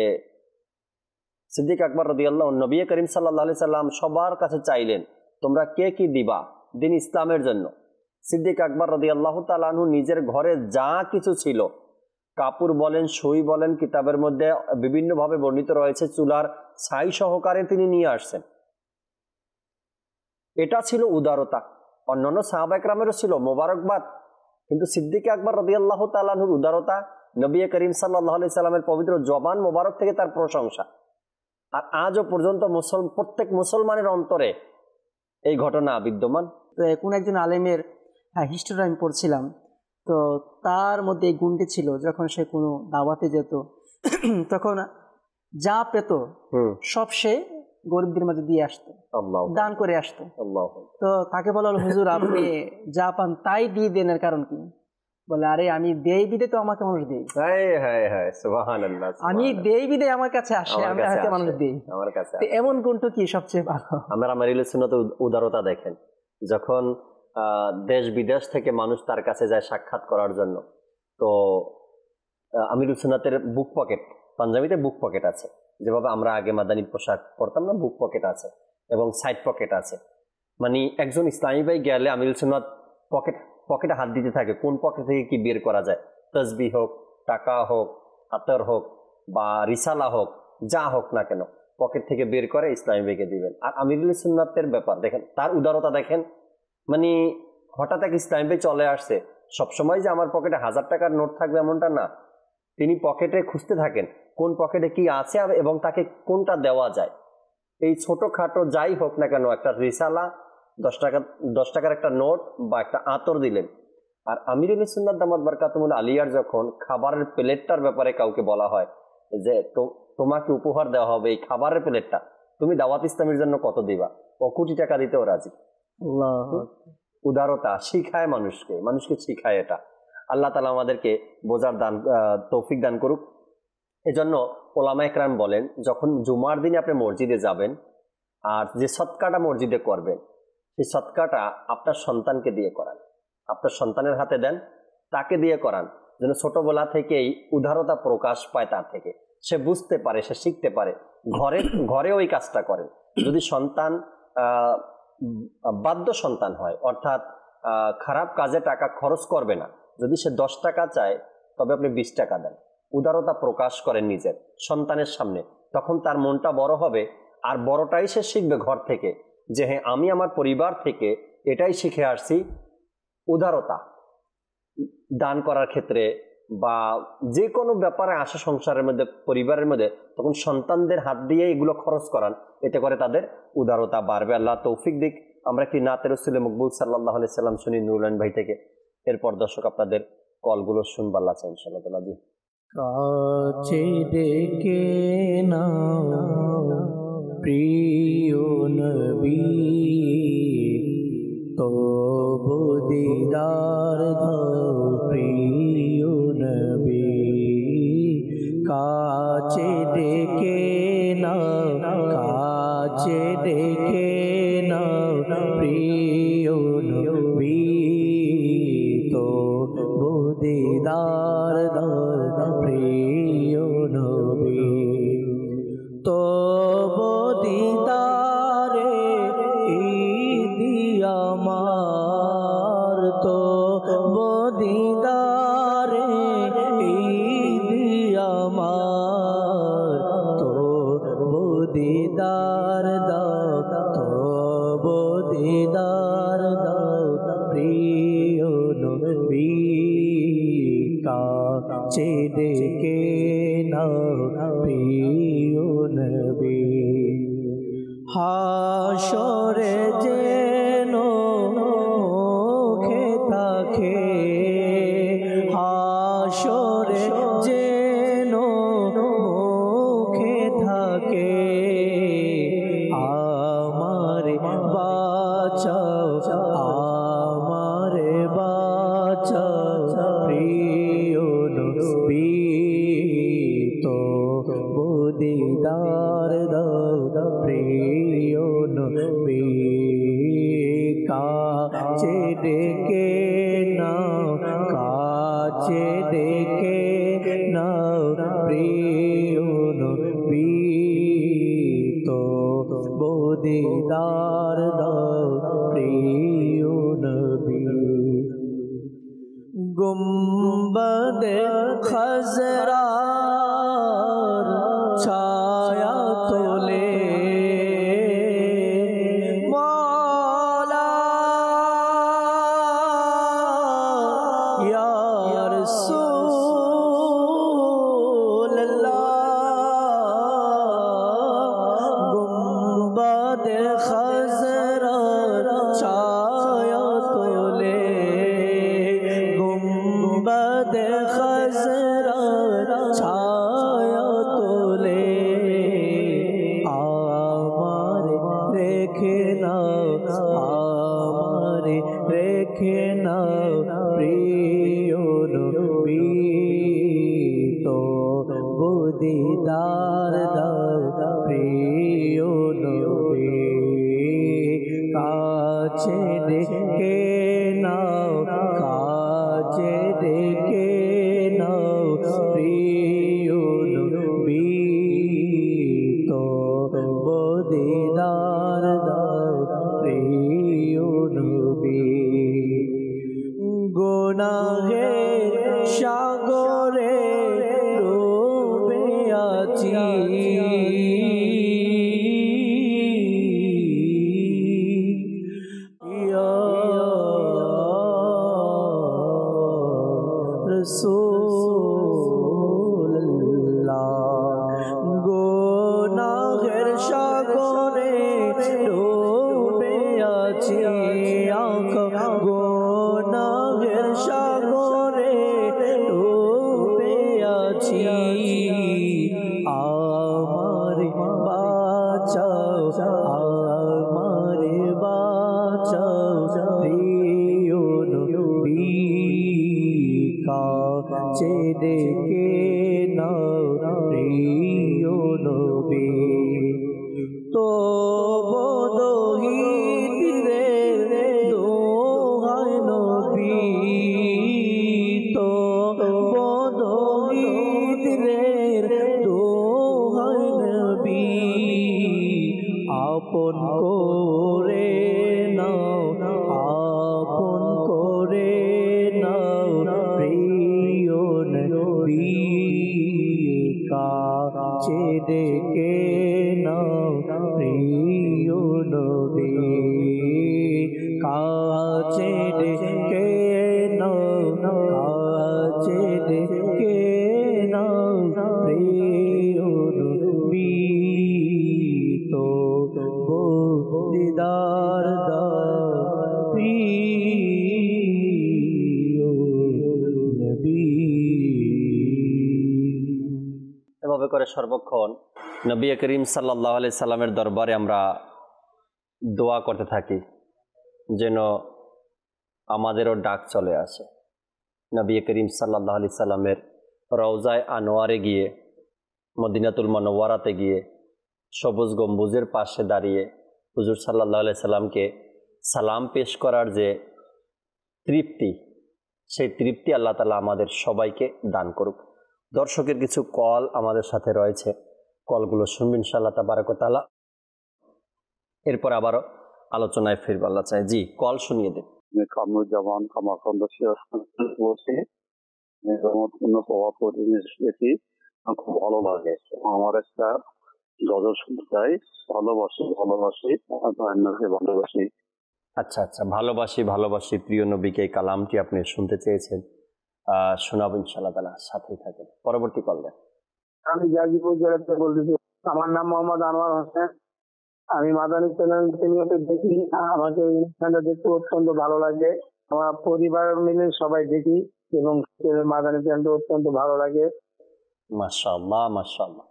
সিদ্দিক আকবর রাদিয়াল্লাহু, নবী করিম সাল্লাল্লাহু আলাইহি সাল্লাম সবার কাছে চাইলেন, তোমরা কে কি দিবা দিন ইসলামের জন্য। সিদ্দিক আকবর রাদিয়াল্লাহু তাআলা আনহু নিজের ঘরে যা কিছু ছিল, কাপড় বলেন, সুই বলেন, কিতাবের মধ্যে বিভিন্নভাবে বর্ণিত রয়েছে, চুলার ছাই সহকারে তিনি নিয়ে আসছেন। এটা ছিল উদারতা। অন্যান্য সাহাবা একরামেরও ছিল মোবারকবাদ, কিন্তু সিদ্দিক আকবর রাদিয়াল্লাহু তাআলা আনহুর উদারতা, নবী করিম সাল্লাল্লাহু আলাইহি সাল্লামের পবিত্র জবান মোবারক থেকে তার প্রশংসা। আর আজও পর্যন্ত প্রত্যেক মুসলমানের অন্তরে এই ঘটনা বিদ্যমান। তো কোন একজন আলেমের হিস্ট্রি আমি পড়ছিলাম, তো তার মধ্যে এই গুণটি ছিল, যখন সে কোনো দাওয়াতে যেত তখন যা পেত সব সে গরিবদের মাঝে দিয়ে আসতো, দান করে আসতো। তো তাকে বলা হলো, হুজুর আপনি যা পান তাই দিয়ে দেন, এর কারণ কি? বলে, আরে আমি দেই বিদে তো আমাকে মানুষ দেই, আমি দেই বিদে আমার কাছে আসে, আমি হাতে মানুষ দেই। এমন গুণটা কি সবচেয়ে ভালো? আমরা আমিরুল সুন্নাতের উদারতা দেখেন, যখন দেশ বিদেশ থেকে মানুষ তার কাছে যায় সাক্ষাৎ করার জন্য, তো আমিরুল সুন্নাতের বুক পকেট, পাঞ্জাবিতে বুক পকেট আছে, যেভাবে আমরা আগে মাদানী পোশাক পরতাম না, বুক পকেট আছে এবং সাইড পকেট আছে। মানে একজন ইসলামী ভাই গেলে আমিরুল সুন্নাত পকেটে হাত দিতে থাকে, কোন পকেট থেকে কি বের করা যায়, তসবিহ হোক, টাকা হোক, আতর হোক বা রিসালা হোক, যা হোক না কেন, পকেট থেকে বের করে ইসলামী ভাইকে দিবেন। আর আমিরুল সুন্নাতের ব্যাপার দেখেন, তার উদারতা দেখেন, মানে হঠাৎ এক ইসলামী ভাই চলে আসছে, সবসময় যে আমার পকেটে 1000 টাকার নোট থাকবে এমনটা না। তিনি পকেটে খুঁজতে থাকেন কোন পকেটে কি আছে এবং তাকে কোনটা দেওয়া যায়। এই ছোটখাটো যাই হোক না কেন, একটা রিসালা, 10 টাকার একটা নোট বা একটা আতর দিলেন। আর আমিরুল সুন্নাত দামাত বারকাতুহুল আলিয়ার যখন খাবারের প্লেটটার ব্যাপারে কাউকে বলা হয় যে তোমাকে উপহার দেওয়া হবে এই খাবারের প্লেটটা, তুমি দাওয়াত ইসলামের জন্য কত দিবা, ও কোটি টাকা দিতেও রাজি। উদারতা শিখায় মানুষকে শিখায়। এটা আল্লাহ তাআলা আমাদেরকে বোঝার তৌফিক দান করুক। এজন্য ওলামা একরাম বলেন, যখন জুমার দিনে আপনি মসজিদে যাবেন আর যে সদকাটা মসজিদে করবেন, সেই সদকাটা আপনার সন্তানকে দিয়ে করান, আপনার সন্তানের হাতে দেন, তাকে দিয়ে করান, যেন ছোটবেলা থেকেই উদারতা প্রকাশ পায় তার থেকে, সে বুঝতে পারে, সে শিখতে পারে। ঘরে ওই কাজটা করেন। যদি সন্তান বাধ্য সন্তান হয়, অর্থাৎ খারাপ কাজে টাকা খরচ করবে না, যদি সে 10 টাকা চায় তবে আপনি 20 টাকা দেন, উদারতা প্রকাশ করেন নিজের সন্তানের সামনে, তখন তার মনটা বড় হবে। আর বড়টাই সে শিখবে ঘর থেকে, যে হ্যাঁ আমি আমার পরিবার থেকে এটাই শিখে আসছি, উদারতা দান করার ক্ষেত্রে বা যে কোনো ব্যাপারে আসে সংসারের মধ্যে, পরিবারের মধ্যে, তখন সন্তানদের হাত দিয়ে এগুলো খরচ করান, এতে করে তাদের উদারতা বাড়বে। আল্লাহ তৌফিক দিক। আমরা একটি নাতে রাসূলে মকবুল সাল্লাল্লাহু আলাইহি সাল্লাম শুনি নুরুল্লাহ ভাই থেকে। এরপর দর্শক আপনাদের কলগুলো শুনবো আল্লাহ চাই ইনশাআল্লাহ তাআলা। জি, কাছে ডেকে নাও প্রিয় নবী, তবু দিদার দাও প্রিয় নবী। কাছে ডেকে নাও, কাছে ডেকে নাও প্রিয় নবী, তবু দিদার দাও প্রিয় নবী। তবু দিদারে ঈদি আমার, তবু দিদারে ঈদি আমার, তবু দিদার দাও, তবু দিদার দাও প্রিয় নবী। কাছে ডেকে নাও প্রিয় নবী। হাসরে যেন মুখে থাকে, হাসরে যেন মুখে থাকে, আমারে বাঁচাও, আমারে বাঁচাও প্রিয় নবী। তবু দিদার দাও প্রিয় নবী। কাছে ডেকে নাও, কাছে ডেকে নাও প্রিয় নবী, তবু দিদার দাও প্রিয় নবী। গুম্বদে খজরার ছায়া তোলে মওলা, ইয়া রাসূলুল্লাহ। গুম্বদে খজরার ছায়া তোলে, গুম্বদে খজরার ছায়া তোলে, আমারে রেখে নাও, আমারে রেখে নাও প্রিয় নবী। তবু দিদার দাও প্রিয় নবী। কাছে ডেকে নাও, কাছে ডেকে নাও প্রিয় নবী, তবু দিদার দাও প্রিয় নবী। গুনাহের সাগরে ডুবে আছি, ইয়া আমারে বাঁচাও প্রিয় নবী কাছে ডেকে নাও প্রিয় নবী তো বদহিত রে দোহাই নবী তো বদহিত রে দোহাই নবী আপন করে নাও আপন করে নাও প্রিয় নবী কাছে ডেকে নাও প্রিয় নবী কাছে ডেকে নাও কাছে ডেকে নাও প্রিয় নবী তো দিদার দাও প্রিয় নবী। এভাবে করে সর্বক্ষণ নবী করিম সাল্লাল্লাহু আলাইহি সাল্লামের দরবারে আমরা দোয়া করতে থাকি যেন আমাদেরও ডাক চলে আসে। নবী করিম সাল্লাল্লাহু আলাইহি সাল্লামের রওজায়ে আনোয়ারে গিয়ে, মদিনাতুল মুনাওয়ারাতে গিয়ে, সবুজ গম্বুজের পাশে দাঁড়িয়ে হুজুর সাল্লাল্লাহু আলাইহি সাল্লামকে সালাম পেশ করার যে তৃপ্তি, সেই তৃপ্তি আল্লাহ তাআলা আমাদের সবাইকে দান করুক। দর্শকের কিছু কল আমাদের সাথে রয়েছে, কলগুলো শুনবেন ইনশাআল্লাহ তাবারাক ওয়া তাআলা। এরপর আবারও আলোচনায় ফিরব আল্লাহ চাই। জি, কল শুনিয়ে দেন। কামরুজ্জামান কামারখন্দ বলছি, দেখি খুব ভালো লাগে। আমার একটা গজল শুনতে চাই, ভালোবাসি ভালোবাসি ভালোবাসি। আচ্ছা আচ্ছা, ভালোবাসি ভালোবাসি প্রিয় নবীকে, এই কালামটি আপনি শুনতে চেয়েছেন, শোনাবো ইনশাআল্লাহ তাআলা, সাথেই থাকেন। পরবর্তী কল দেন। আমি গাজীপুর জেলা থেকে বলতেছি। আমার নাম মোহাম্মদ আনোয়ার হোসেন। আমি মাদানী চ্যানেল দেখি, আমাকে এই অনুষ্ঠানটা দেখতে অত্যন্ত ভালো লাগে। আমার পরিবার মিলে সবাই দেখি এবং মাদানী চ্যানেলটা অত্যন্ত ভালো লাগে। মাশাআল্লাহ মাশাআল্লাহ,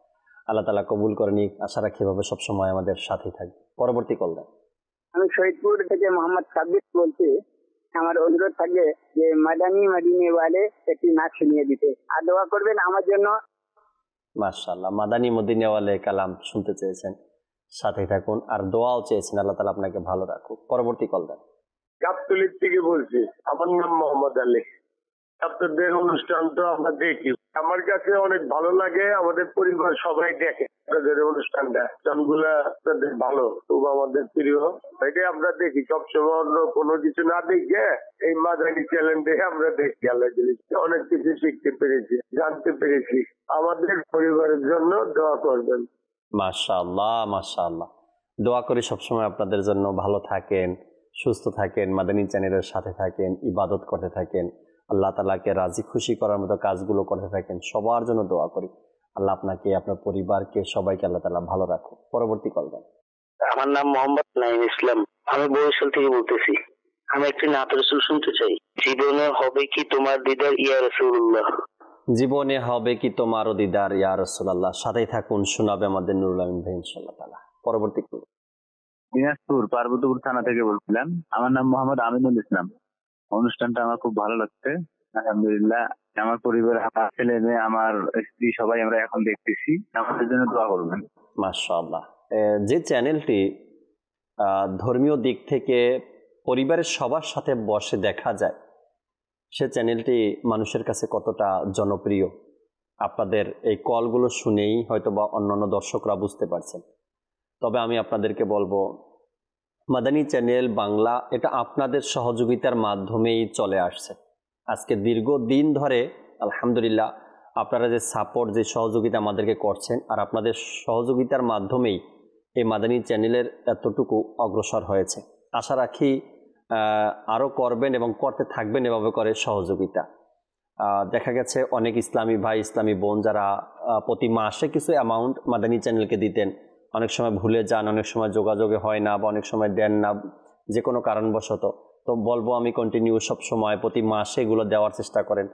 আল্লাহ তাআলা কবুল করে নিক। আশা রাখি এভাবে সবসময় আমাদের সাথেই থাকবে। পরবর্তী কল দেন। আমি শহীদপুর থেকে মোহাম্মদ সাব্বির বলছি। আমার অনুরোধ থাকবে যে মাদানী মদিনে ওয়ালে একটি নাচ শুনিয়ে দিতে, আর দোয়া করবেন আমার জন্য। মাশাআল্লাহ, মাদানী মদিনে ওয়ালে কালাম শুনতে চেয়েছেন, সাথেই থাকুন, আর দোয়াও চেয়েছেন। আল্লাহ তাআলা আপনাকে ভালো রাখুক। পরবর্তী কল দেন। গাবতলী থেকে বলছি। আমার নাম মোহাম্মদ আলী। আপনাদের অনুষ্ঠানটা আমরা দেখি, আমার কাছে অনেক ভালো লাগে। আমাদের পরিবার সবাই দেখে আপনাদের অনুষ্ঠানটা, গানগুলা আপনাদের ভালো, খুব আমাদের প্রিয়। এটাই আমরা দেখি সবসময়, অন্য কোনো কিছু না দেখে এই মাদানী চ্যানেল দেখে আমরা দেখি। আল্লাহ অনেক কিছু শিখতে পেরেছি, জানতে পেরেছি। আমাদের পরিবারের জন্য দোয়া করবেন। মাশাআল্লাহ মাশাআল্লাহ, দোয়া করি সবসময় আপনাদের জন্য ভালো থাকেন, সুস্থ থাকেন, মাদানী চ্যানেলের সাথে থাকেন, ইবাদত করতে থাকেন, আল্লাহ তাআলাকে রাজি খুশি করার মতো কাজগুলো করতে থাকেন। সবার জন্য দোয়া করি। আল্লাহ আপনাকে, আপনার পরিবারকে, সবাইকে আল্লাহ তাআলা ভালো রাখুক। পরবর্তী কল দেন। আমার নাম মোহাম্মদ নাইম ইসলাম। আমি বরিশাল থেকে বলতেছি। আমি একটি নাত রাসূল শুনতে চাই। জীবনে হবে কি তোমার দিদার ইয়া রাসূলুল্লাহ। জীবনে হবে কি তোমারও দিদার ইয়া রাসূলুল্লাহ। সাথেই থাকুন, শোনাবে আমাদের নুরুল আমিন ভাই ইনশাআল্লাহ তাআলা। পরবর্তী কল। দিনাজপুর পার্বতীপুর থানা থেকে বলছিলাম। আমার নাম মোহাম্মদ আমিনুল ইসলাম। অনুষ্ঠানটা আমার খুব ভালো লাগছে, আলহামদুলিল্লাহ। আমার পরিবার, আমার ছেলে মেয়ে, আমার স্ত্রী, সবাই আমরা এখন দেখতেছি। আমাদের জন্য দোয়া করবেন। মাশাআল্লাহ, যে চ্যানেলটি ধর্মীয় দিক থেকে পরিবারের সবার সাথে বসে দেখা যায়, সে চ্যানেলটি মানুষের কাছে কতটা জনপ্রিয় আপনাদের এই কলগুলো শুনেই হয়তো বা অন্যান্য দর্শকরা বুঝতে পারছেন। তবে আমি আপনাদেরকে বলবো, মাদানী চ্যানেল বাংলা এটা আপনাদের সহযোগিতার মাধ্যমেই চলে আসছে। আজকে দীর্ঘদিন ধরে আলহামদুলিল্লাহ আপনারা যে সাপোর্ট, যে সহযোগিতা আমাদেরকে করছেন, আর আপনাদের সহযোগিতার মাধ্যমেই এই মাদানী চ্যানেলের এতটুকু অগ্রসর হয়েছে। আশা রাখি আরও করবেন এবং করতে থাকবেন এভাবে করে সহযোগিতা। দেখা গেছে অনেক ইসলামী ভাই, ইসলামী বোন যারা প্রতি মাসে কিছু অ্যামাউন্ট মাদানী চ্যানেলকে দিতেন, অনেক সময় ভুলে যান, অনেক সময় যোগাযোগে হয় না, বা অনেক সময় দেন না, যে কোনো কারণবশত। তো বলবো আমি কন্টিনিউ সব সময় প্রতি মাসে এগুলো দেওয়ার চেষ্টা করেন।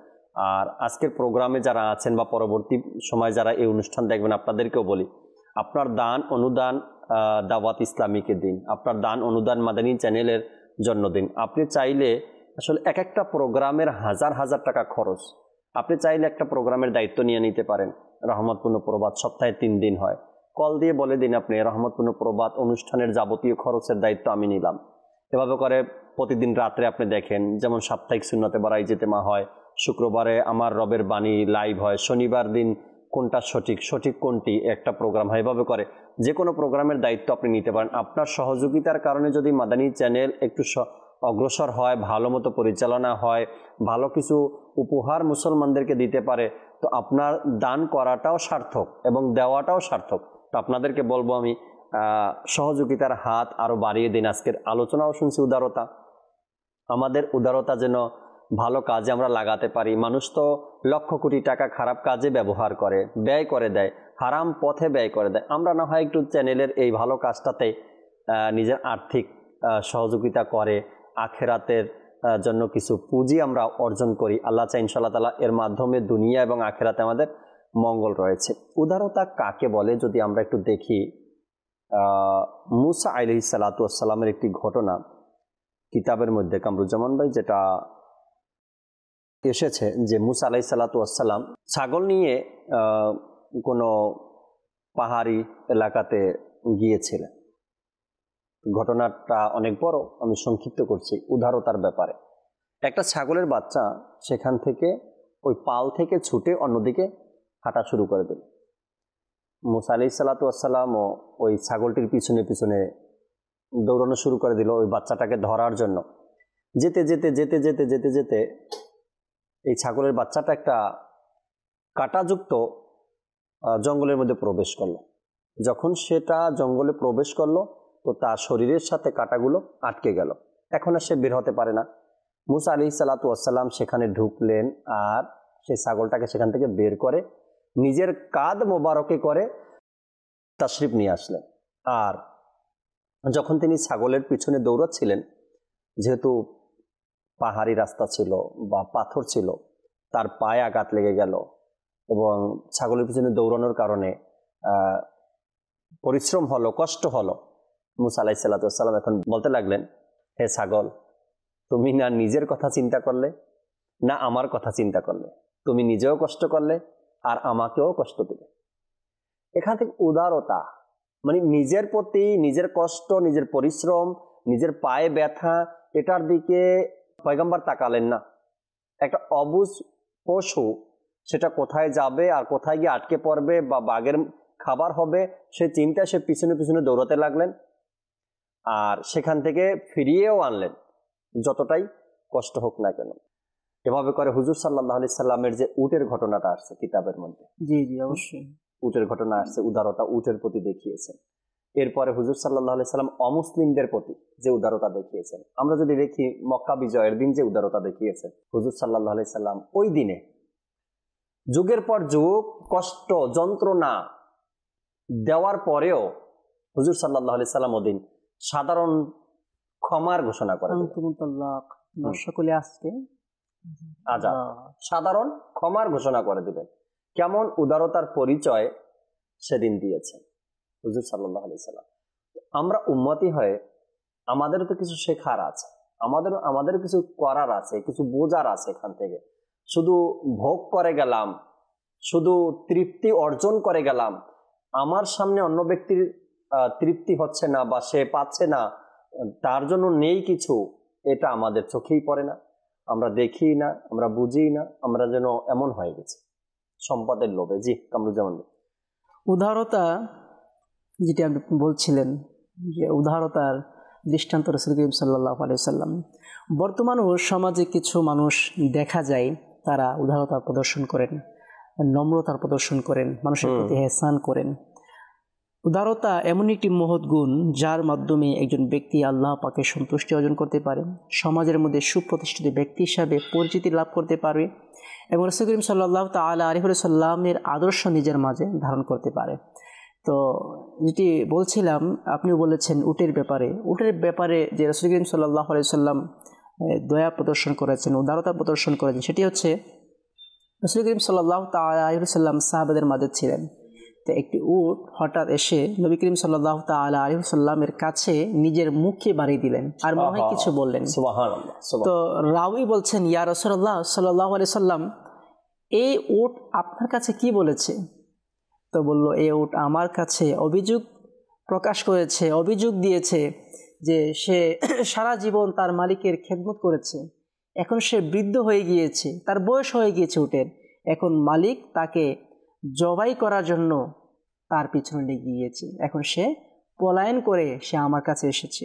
আর আজকের প্রোগ্রামে যারা আছেন বা পরবর্তী সময় যারা এই অনুষ্ঠান দেখবেন, আপনাদেরকেও বলি, আপনার দান অনুদান দাওয়াত ইসলামীকে দিন, আপনার দান অনুদান মাদানী চ্যানেলের জন্য দিন। আপনি চাইলে আসলে এক একটা প্রোগ্রামের হাজার হাজার টাকা খরচ, আপনি চাইলে একটা প্রোগ্রামের দায়িত্ব নিয়ে নিতে পারেন। রহমতপূর্ণ প্রবাদ সপ্তাহে 3 দিন হয়, কল দিয়ে বলে দিন আপনি রহমতপূর্ণ প্রবাদ অনুষ্ঠানের যাবতীয় খরচের দায়িত্ব আমি নিলাম। এভাবে করে প্রতিদিন রাত্রে আপনি দেখেন, যেমন সাপ্তাহিক সুন্নতে বারাই যেতেমা হয়, শুক্রবারে আমার রবের বাণী লাইভ হয়, শনিবার দিন কোনটা সঠিক কোনটি একটা প্রোগ্রাম হয়। এভাবে করে যে কোনো প্রোগ্রামের দায়িত্ব আপনি নিতে পারেন। আপনার সহযোগিতার কারণে যদি মাদানী চ্যানেল একটু অগ্রসর হয়, ভালো মতো পরিচালনা হয়, ভালো কিছু উপহার মুসলমানদেরকে দিতে পারে, তো আপনার দান করাটাও সার্থক এবং দেওয়াটাও সার্থক। তো আপনাদেরকে বলবো আমি, সহযোগিতার হাত আরও বাড়িয়ে দিন। আজকের আলোচনাও শুনছি উদারতা, আমাদের উদারতা যেন ভালো কাজে আমরা লাগাতে পারি। মানুষ তো লক্ষ কোটি টাকা খারাপ কাজে ব্যবহার করে, ব্যয় করে দেয়, হারাম পথে ব্যয় করে দেয়। আমরা না হয় একটু চ্যানেলের এই ভালো কাজটাতে নিজের আর্থিক সহযোগিতা করে আখেরাতের জন্য কিছু পুঁজি আমরা অর্জন করি। আল্লাহ চাই ইনশাআল্লাহ তাআলা এর মাধ্যমে দুনিয়া এবং আখেরাতে আমাদের মঙ্গল রয়েছে। উদারতা কাকে বলে যদি আমরা একটু দেখি, মুসা আলাইহিস সালাতু ওয়াস সালামের একটি ঘটনা কিতাবের মধ্যে কামরুজ্জামান ভাই যেটা এসেছে যে মুসা আলাইহিস সালাতু ওয়াস সালাম ছাগল নিয়ে কোনো পাহাড়ি এলাকাতে গিয়েছিলেন। ঘটনাটা অনেক বড়, আমি সংক্ষিপ্ত করছি। উদারতার ব্যাপারে একটা ছাগলের বাচ্চা সেখান থেকে ওই পাল থেকে ছুটে অন্যদিকে হাঁটা শুরু করে দিল। মুসা আলাইহিস সালাতু ওয়াস সালাম ওই ছাগলটির পিছনে পিছনে দৌড়ানো শুরু করে দিল ওই বাচ্চাটাকে ধরার জন্য। যেতে যেতে যেতে যেতে যেতে যেতে এই ছাগলের বাচ্চাটা একটা কাঁটাযুক্ত জঙ্গলের মধ্যে প্রবেশ করলো। যখন সেটা জঙ্গলে প্রবেশ করলো তো তার শরীরের সাথে কাঁটাগুলো আটকে গেল, এখন আর সে বের হতে পারে না। মুসা আলাইহিস সালাতু ওয়াস সালাম সেখানে ঢুকলেন আর সেই ছাগলটাকে সেখান থেকে বের করে নিজের কাঁধ মোবারকে করে তাশরিফ নিয়ে আসলেন। আর যখন তিনি ছাগলের পিছনে দৌড়াচ্ছিলেন, যেহেতু পাহাড়ি রাস্তা ছিল বা পাথর ছিল, তার পায়ে আঘাত লেগে গেল এবং ছাগলের পিছনে দৌড়ানোর কারণে পরিশ্রম হলো, কষ্ট হলো। মুসা আলাইহিস সালাতু ওয়াস সালাম এখন বলতে লাগলেন, হে ছাগল, তুমি না নিজের কথা চিন্তা করলে না আমার কথা চিন্তা করলে, তুমি নিজেও কষ্ট করলে আর আমাকেও কষ্ট দিলে। এখান থেকে উদারতা মানে নিজের প্রতি নিজের কষ্ট, নিজের পরিশ্রম, নিজের পায়ে ব্যথা, এটার দিকে পয়গম্বর তাকালেন না। একটা অবুঝ পশু সেটা কোথায় যাবে আর কোথায় গিয়ে আটকে পড়বে বা বাঘের খাবার হবে সে চিন্তায় সে পিছনে পিছনে দৌড়াতে লাগলেন আর সেখান থেকে ফিরিয়েও আনলেন, যতটাই কষ্ট হোক না কেন। এভাবে করে হুজুর সাল্লাল্লাহু আলাইহি সাল্লামের যে উটের ঘটনাটা আসছে কিতাবের মধ্যে, জি জি অবশ্যই উটের ঘটনা আসছে, উদারতা উটের প্রতি দেখিয়েছেন। এরপরে হুজুর সাল্লাল্লাহু আলাইহি সাল্লাম অমুসলিমদের প্রতি যে উদারতা দেখিয়েছেন, আমরা যদি দেখি মক্কা বিজয়ের দিন যে উদারতা দেখিয়েছেন হুজুর সাল্লাল্লাহু আলাইহি সাল্লাম, ওই দিনে যুগের পর যুগ কষ্ট যন্ত্রণা দেওয়ার পরেও হুজুর সাল্লাল্লাহু আলাইহি সাল্লাম ওদিন সাধারণ ক্ষমার ঘোষণা করেন। সকলে আজকে সাধারণ ক্ষমার ঘোষণা করে দিলেন। কেমন উদারতার পরিচয় সেদিন দিয়েছেন হুজুর সাল্লাল্লাহু আলাইহি সাল্লাম। আমরা উম্মতি হয়ে আমাদেরও তো কিছু শেখার আছে, আমাদের কিছু করার আছে, কিছু বোঝার আছে। এখান থেকে শুধু ভোগ করে গেলাম, শুধু তৃপ্তি অর্জন করে গেলাম, আমার সামনে অন্য ব্যক্তির তৃপ্তি হচ্ছে না বা সে পাচ্ছে না, তার জন্য নেই কিছু, এটা আমাদের চোখেই পড়ে না, আমরা দেখি না, আমরা বুঝি না, আমরা যেন এমন হয়ে গেছি সম্পদের লোভে। জি কামরুজ্জামান, উদারতা যেটি আপনি বলছিলেন যে উদারতার দৃষ্টান্ত রাসূল করিম সাল্লাল্লাহু আলাইহি সাল্লাম। বর্তমান সমাজে কিছু মানুষ দেখা যায় তারা উদারতা প্রদর্শন করেন, নম্রতার প্রদর্শন করেন, মানুষের প্রতি ইহসান করেন। উদারতা এমন একটি মহৎ গুণ যার মাধ্যমে একজন ব্যক্তি আল্লাহ পাকের সন্তুষ্টি অর্জন করতে পারে, সমাজের মধ্যে সুপ্রতিষ্ঠিত ব্যক্তি হিসাবে পরিচিতি লাভ করতে পারে এবং রাসূল করিম সাল্লাল্লাহু তাআলা আলাইহি সাল্লামের আদর্শ নিজের মাঝে ধারণ করতে পারে। তো যেটি বলছিলাম, আপনিও বলেছেন উটের ব্যাপারে যে রাসূল করিম সাল্লাল্লাহু আলাইহি সাল্লাম দয়া প্রদর্শন করেছেন, উদারতা প্রদর্শন করেছেন, সেটি হচ্ছে রাসূল করিম সাল্লাল্লাহু তাআলা আলাইহি সাল্লাম সাহাবাদের মাঝে ছিলেন। তো একটি উট হঠাৎ এসে নবী করিম সাল্লাল্লাহু তাআলা আলাইহি ওয়াসাল্লামের কাছে নিজের মুখে বাড়ি দিলেন, আর মনে হয় কিছু বললেন। সুবহানাল্লাহ। তো রাউই বলছেন, ইয়া রাসূলুল্লাহ সাল্লাল্লাহু আলাইহি সাল্লাম, এই উট আপনার কাছে কি বলেছে? তো বলল, এই উট আমার কাছে অভিযোগ প্রকাশ করেছে, অভিযোগ দিয়েছে যে সে সারা জীবন তার মালিকের খেদমত করেছে, এখন সে বৃদ্ধ হয়ে গিয়েছে, তার বয়স হয়ে গিয়েছে উটের, এখন মালিক তাকে জবাই করার জন্য তার পিছনে লেগে গিয়েছে, এখন সে পলায়ন করে সে আমার কাছে এসেছে।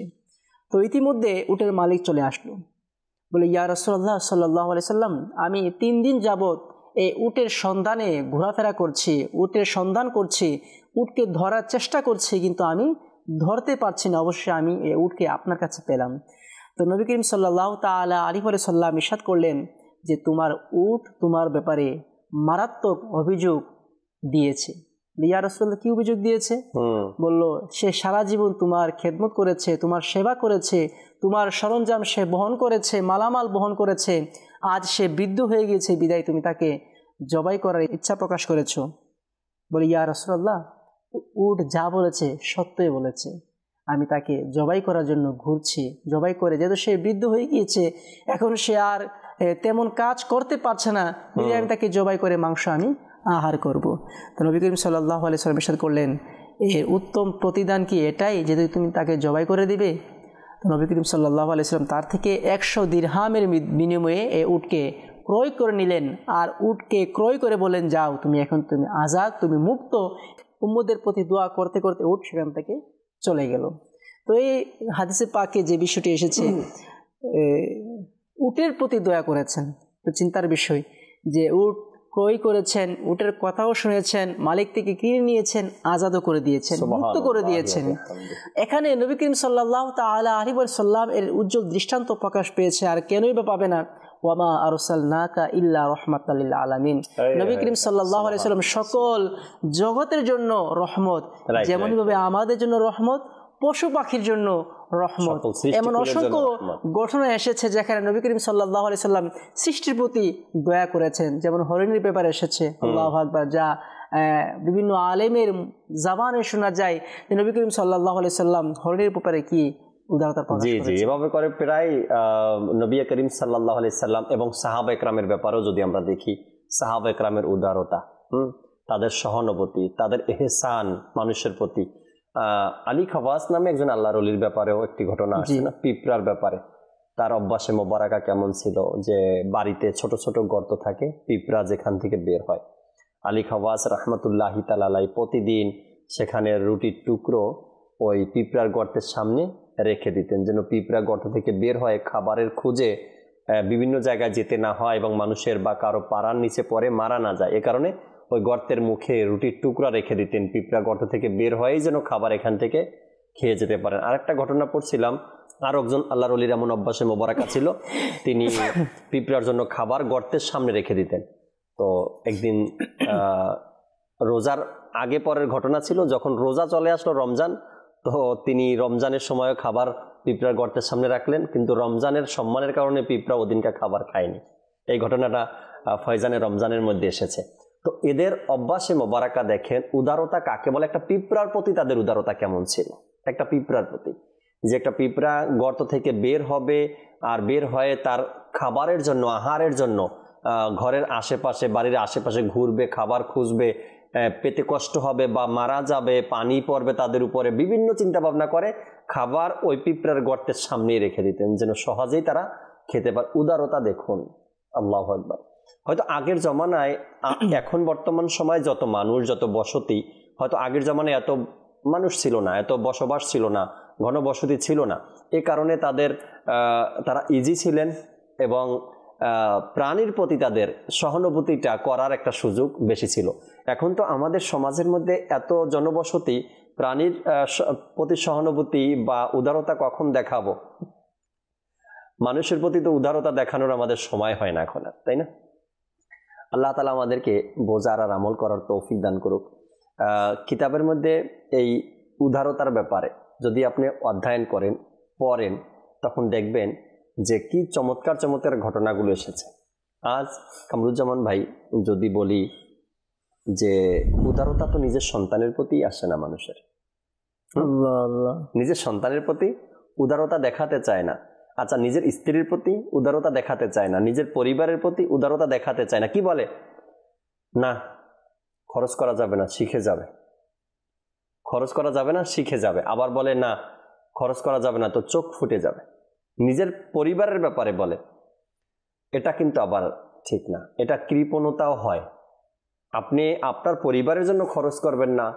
তো ইতিমধ্যে উটের মালিক চলে আসলো, বলে, ইয়া রাসূলুল্লাহ সাল্লাল্লাহু আলাইহি সাল্লাম, আমি 3 দিন যাবত এই উটের সন্ধানে ঘোরাফেরা করছি, উটের সন্ধান করছি, উটকে ধরার চেষ্টা করছি, কিন্তু আমি ধরতে পারছি না। অবশ্যই আমি এই উটকে আপনার কাছে পেলাম। তো নবী করিম সাল্লাল্লাহু তাআলা আলাইহি ওয়াসাল্লাম ইরশাদ করলেন যে তোমার উট তোমার ব্যাপারে মারাত্মক অভিযোগ দিয়েছে। ইয়া রাসূলুল্লাহ, কি অভিযোগ দিয়েছে? বলল, সে সারা জীবন তোমার খেদমত করেছে, তোমার সেবা করেছে, তোমার সরঞ্জাম সে বহন করেছে, মালামাল বহন করেছে, আজ সে বৃদ্ধ হয়ে গিয়েছে, বিদায় তুমি তাকে জবাই করার ইচ্ছা প্রকাশ করেছো। বলি, ইয়া রাসূলুল্লাহ, উট যা বলেছে সত্যই বলেছে, আমি তাকে জবাই করার জন্য ঘুরছি, জবাই করে, যেহেতু সে বৃদ্ধ হয়ে গিয়েছে, এখন সে আর তেমন কাজ করতে পারছে না, বিদায় আমি তাকে জবাই করে মাংস আমি আহার করব। তো নবী করিম সাল্লাল্লাহু আলাইহি ওয়াসাল্লাম ইরশাদ করলেন, এর উত্তম প্রতিদান কি এটাই যে তুমি তাকে জবাই করে দিবে? তো নবী করিম সাল্লাল্লাহু আলাইহি ওয়াসাল্লাম তার থেকে 100 দিরহামের বিনিময়ে এই উটকে ক্রয় করে নিলেন, আর উটকে ক্রয় করে বলেন, যাও তুমি আজাদ, তুমি মুক্ত। উম্মদের প্রতি দোয়া করতে করতে উট সেখান থেকে চলে গেল। তো এই হাদিসে পাকে যে বিষয়টি এসেছে, উটের প্রতি দয়া করেছেন। তো চিন্তার বিষয় যে উট ক্রয় করেছেন, উটের কথাও শুনেছেন, মালিক থেকে কিনে নিয়েছেন, আজাদও করে দিয়েছেন, মুক্ত করে দিয়েছেন। এখানে নবী করিম সাল্লাল্লাহু তাআলা আলাইহি ওয়াসাল্লাম এর উজ্জ্বল দৃষ্টান্ত প্রকাশ পেয়েছে। আর কেনই বা পাবে না? ওয়ামা আরসালনাকা ইল্লা রাহমাতাল লিল আলামিন। নবী করিম সাল্লাল্লাহু আলাইহি ওয়াসাল্লাম সকল জগতের জন্য রহমত, যেমনভাবে আমাদের জন্য রহমত, পশু পাখির জন্য রহমত। এমন অসংখ্য ঘটনা এসেছে যেখানে নবী করিম সাল্লাল্লাহু আলাইহি সাল্লাম সৃষ্টির প্রতি দয়া করেছেন। যেমন হরিণের ব্যাপারে এসেছে, আল্লাহু আকবার, যা বিভিন্ন আলেমের জাবানে শোনা যায় যে নবী করিম সাল্লাল্লাহু আলাইহি সাল্লাম হরিণের ব্যাপারে কি উদারতা প্রকাশ করেছেন। জি, এভাবে করে প্রায় নবী করিম সাল্লাল্লাহু আলাইহি সাল্লাম এবং সাহাবা একরামের ব্যাপারেও যদি আমরা দেখি, সাহাবা একরামের উদারতা, তাদের সহানুভূতি, তাদের ইহসান মানুষের প্রতি। আলী খাওয়াস নামে একজন আল্লাহর ওলির ব্যাপারেও একটি ঘটনা আছে না, পিঁপড়ার ব্যাপারে। তার অভ্যাসে মোবারকা কেমন ছিল যে বাড়িতে ছোট ছোট গর্ত থাকে, পিঁপড়া যেখান থেকে বের হয়। আলী খাওয়াস রাহমাতুল্লাহি তাআলা আলাইহি প্রতিদিন সেখানে রুটির টুকরো ওই পিঁপড়ার গর্তের সামনে রেখে দিতেন, যেন পিঁপড়া গর্ত থেকে বের হয় খাবারের খুঁজে বিভিন্ন জায়গায় যেতে না হয় এবং মানুষের বা কারো পাড়ার নিচে পড়ে মারা না যায়। এ কারণে ওই গর্তের মুখে রুটির টুকরা রেখে দিতেন, পিঁপড়া গর্ত থেকে বের হয়েই যেন খাবার এখান থেকে খেয়ে যেতে পারেন। আরেকটা ঘটনা পড়ছিলাম, আর একজন আল্লাহর ওলির এমন অভ্যাসে মোবারকা ছিল, তিনি পিঁপড়ার জন্য খাবার গর্তের সামনে রেখে দিতেন। তো একদিন রোজার আগে পরের ঘটনা ছিল, যখন রোজা চলে আসলো রমজান, তো তিনি রমজানের সময় খাবার পিঁপড়ার গর্তের সামনে রাখলেন, কিন্তু রমজানের সম্মানের কারণে পিঁপড়া ওদিনকার খাবার খায়নি। এই ঘটনাটা ফয়জানে রমজানের মধ্যে এসেছে। তো এদের অভ্যাসে মোবারকা দেখেন, উদারতা কাকে বলে, একটা পিঁপড়ার প্রতি তাদের উদারতা কেমন ছিল। একটা পিঁপড়ার প্রতি, যে একটা পিঁপড়া গর্ত থেকে বের হবে আর বের হয়ে তার খাবারের জন্য, আহারের জন্য ঘরের আশেপাশে, বাড়ির আশেপাশে ঘুরবে, খাবার খুঁজবে, পেতে কষ্ট হবে বা মারা যাবে, পানি পড়বে তাদের উপরে, বিভিন্ন চিন্তা ভাবনা করে খাবার ওই পিঁপড়ার গর্তের সামনেই রেখে দিতেন, যেন সহজেই তারা খেতে পারে। উদারতা দেখুন, আল্লাহু আকবার। হয়তো আগের জমানায়, এখন বর্তমান সময় যত মানুষ, যত বসতি, হয়তো আগের জমানায় এত মানুষ ছিল না, এত বসবাস ছিল না, ঘনবসতি ছিল না। এ কারণে তারা ইজি ছিলেন এবং প্রাণীর প্রতি তাদের সহানুভূতিটা করার একটা সুযোগ বেশি ছিল। এখন তো আমাদের সমাজের মধ্যে এত জনবসতি, প্রাণীর প্রতি সহানুভূতি বা উদারতা কখন দেখাবো? মানুষের প্রতি তো উদারতা দেখানোর আমাদের সময় হয় না এখন আর, তাই না? আল্লাহ তাআলা আমাদেরকে বোঝার আর আমল করার তৌফিক দান করুক। কিতাবের মধ্যে এই উদারতার ব্যাপারে যদি আপনি অধ্যয়ন করেন, পড়েন, তখন দেখবেন যে কি চমৎকার চমৎকার ঘটনাগুলো এসেছে। আজ কামরুজ্জামান ভাই যদি বলি যে উদারতা তো নিজের সন্তানের প্রতি আসে না মানুষের। আল্লাহ আল্লাহ, নিজের সন্তানের প্রতি উদারতা দেখাতে চায় না। আচ্ছা, নিজের স্ত্রীর প্রতি উদারতা দেখাতে চায় না, নিজের পরিবারের প্রতি উদারতা দেখাতে চায় না। কি বলে? না, খরচ করা যাবে না, শিখে যাবে। খরচ করা যাবে না, শিখে যাবে। আবার বলে না, খরচ করা যাবে না তো চোখ ফুটে যাবে। নিজের পরিবারের ব্যাপারে বলে। এটা কিন্তু আবার ঠিক না, এটা কৃপণতাও হয়। আপনি আপনার পরিবারের জন্য খরচ করবেন না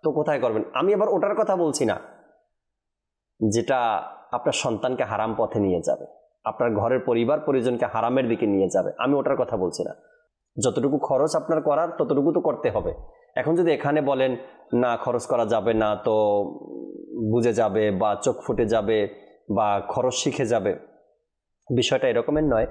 তো কোথায় করবেন? আমি আবার ওটার কথা বলছি না যেটা আপনার সন্তানকে হারাম পথে নিয়ে যাবে, আপনার ঘরের পরিবার পরিজনকে হারামের দিকে নিয়ে যাবে, আমি ওটার কথা বলছি না। যতটুকু খরচ আপনার করার ততটুকু তো করতে হবে। এখন যদি এখানে বলেন না খরচ করা যাবে না তো বুঝে যাবে বা চোখ ফুটে যাবে বা খরচ শিখে যাবে, বিষয়টা এরকমের নয়।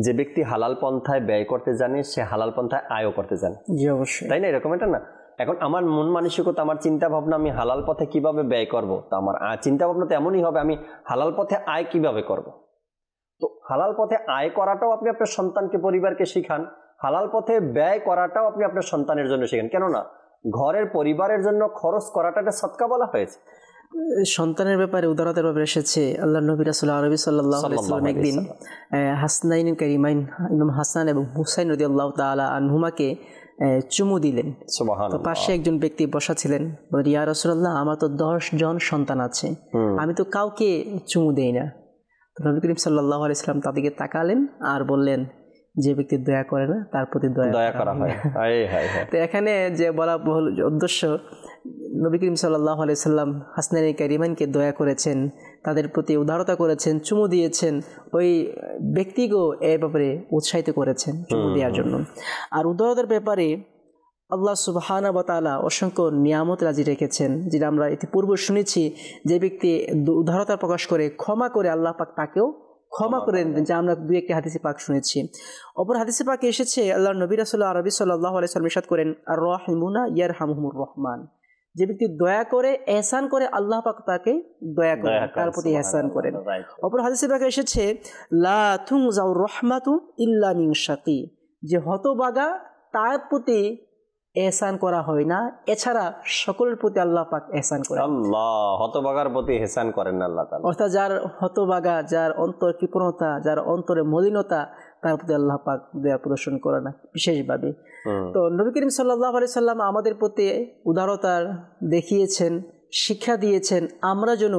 যে ব্যক্তি হালাল পন্থায় ব্যয় করতে জানে সে হালাল পন্থায় আয়ও করতে জানে। জি অবশ্যই, তাই না? এরকম এটা না। এখন আমার মন মানসিকতা, আমার চিন্তা ভাবনা, আমি হালাল পথে কিভাবে ব্যয় করব, তো আমার চিন্তা ভাবনা তো এমনই হবে আমি হালাল পথে আয় কিভাবে করব। তো হালাল পথে আয় করাটাও আপনি আপনার সন্তানকে পরিবারকে শিখান, হালাল পথে ব্যয় করাটাও আপনি আপনার সন্তানের জন্য শিখান। কেননা ঘরের পরিবারের জন্য খরচ করাটা একটা সদকা বলা হয়েছে। সন্তানের ব্যাপারে উদারতার ব্যাপারে এসেছে। আল্লাহ নবী রাসূল আরবি সাল্লাল্লাহু আলাইহি ওয়াসাল্লাম একদিন হাসনাইন কারিমাইন ইমাম হাসান এবং হুসাইন রাদিয়াল্লাহু তাআলা আনহুমাকে চুমু দিলেন। তো পাশে একজন ব্যক্তি বসা ছিলেন, বলেন ইয়া রাসূলুল্লাহ, আমার তো 10 জন সন্তান আছে, আমি তো কাউকে চুমু দেই না। তো নবী করিম সাল্লাল্লাহু আলাইহি ওয়াসাল্লাম তাদেরকে তাকালেন আর বললেন, যে ব্যক্তি দয়া করে না তার প্রতি দয়া করা হয়। তো এখানে যে বলা উদ্দেশ্য, নবী করিম সাল্লাল্লাহু আলাইহি সাল্লাম হাসনাইন কারিমাইনকে দয়া করেছেন, তাদের প্রতি উদারতা করেছেন, চুমু দিয়েছেন, ওই ব্যক্তিকেও এ ব্যাপারে উৎসাহিত করেছেন চুমু দেওয়ার জন্য। আর উদারতার ব্যাপারে আল্লাহ সুবহানাহু ওয়া তাআলা অসংখ্য নিয়ামত রাজি রেখেছেন, যেটা আমরা ইতিপূর্বে শুনেছি। যে ব্যক্তি উদারতা প্রকাশ করে, ক্ষমা করে, আল্লাহ পাক তাকেও ক্ষমা করে দেন, যা আমরা দুই একটি হাদিসে পাক শুনেছি। অপর হাদিসে পাকে এসেছে, আল্লাহর নবী রাসূল আরবি সাল্লাল্লাহু আলাইহি ওয়াসাল্লাম ইরশাদ করেন, আর রাহিমুনা ইয়ারহামুহুমুর রহমান। যে ব্যক্তি দয়া করে, এহসান করে, আল্লাহ পাক তাকে দয়া করেন, তার প্রতি এহসান করেন। অপর হাদিসে পাকে এসেছে, লা তুনজাউ রাহমাতু ইল্লা মিন শাকি। যে হতভাগা তার প্রতি এহসান করা হয় না, এছাড়া সকলের প্রতি আল্লাহ পাক এহসান করেন। আল্লাহ হতভাগার প্রতি এহসান করেন আল্লাহ তাআলা। অর্থাৎ যার হতভাগা, যার অন্তর কৃপণতা, যার অন্তরে মলিনতা, তার প্রতি আল্লাহ পাক দয়া প্রদর্শন করে না বিশেষভাবে। তো নবী করিম সাল্লাল্লাহু আলাইহি সাল্লাম আমাদের প্রতি উদারতা দেখিয়েছেন, শিক্ষা দিয়েছেন, আমরা যেন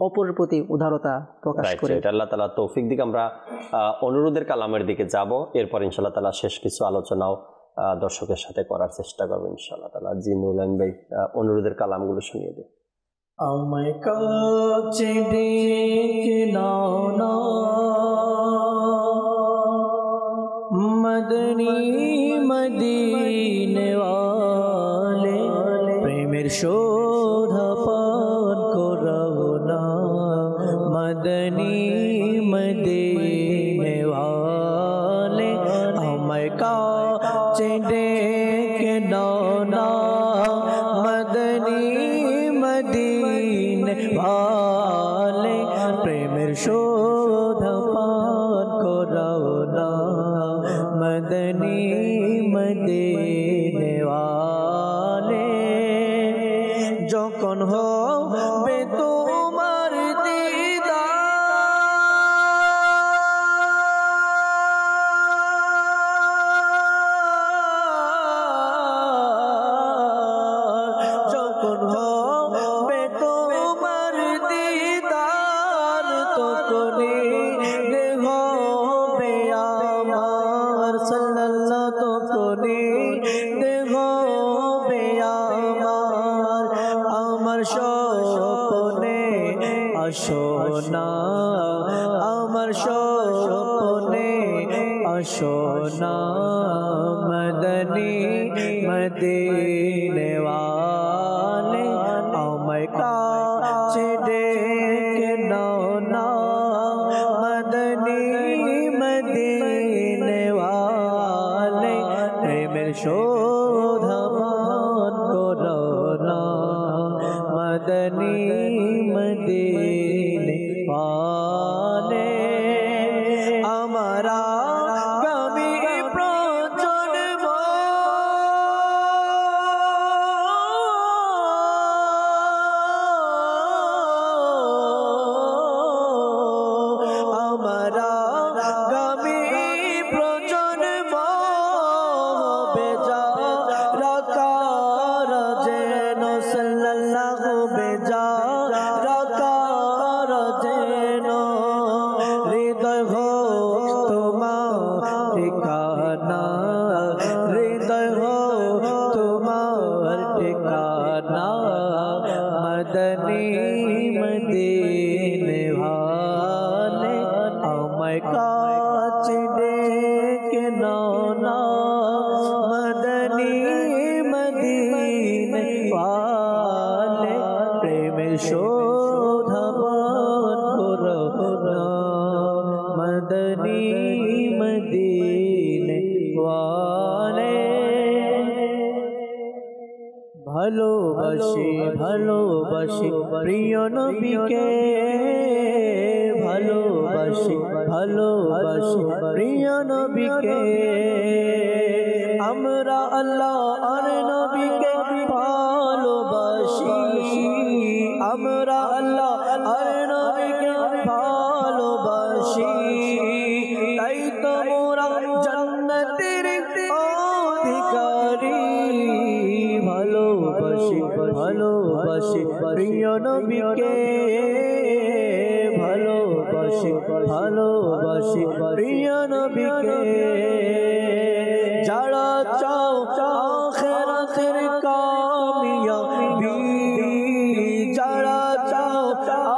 অপরের প্রতি উদারতা প্রকাশ করি। আল্লাহ তাআলা তৌফিক দিক। আমরা অনুরোধের কালামের দিকে যাব, এরপর ইনশাআল্লাহ তাআলা শেষ কিছু আলোচনাও দর্শকের সাথে করার চেষ্টা করবো ইনশাআল্লাহ তাআলা। জি নুরুল ভাই, অনুরোধের কালামগুলো শুনিয়ে দিন। আমায় কাছে ডেকে নাও না মদনী মদিনে ওয়ালে, প্রেমের শোধা পান করাও না মদনী মদিনে ওয়ালে। আমায় কাছে ডেকে নাও না মদনী মদিনে ওয়ালে, প্রেমের শোধা পান করাও না মদনী মদিনে ওয়ালে। যখন হবে তোমার দিদার, যখন হবে তোমার দিদার, তখনই হবে আমার সাল্লাল্লাহু, তখনই হবে আমার স্বপ্নে আসো না, আমার স্বপ্নে আসো না মদনী মদিনে ওয়ালে। আমায় কাছে ডেকে নাও না মদনী মদিনে ওয়ালে, প্রেমের শোধা পান করো না মদনী মদিনে ওয়ালে। আমরা গামী প্রজন্ম মদিনে ওয়ালে ভালোবাসি ভালোবাসি প্রিয় নবীকে ভালোবাসি ভালোবাসি প্রিয় নবীকে আমরা আল্লাহ আর নবীকে ভালোবাসি আমরা আল্লাহ আর নবীকে ভালোবাসি তাই তো মোরা জান্নাতের অধিকারী ভালোবাসি ভালোবাসি প্রিয় নবীকে ভালোবাসি ভালোবাসি প্রিয় নবীকে যারা চাও আখিরাতের কামিয়াবি যারা চাও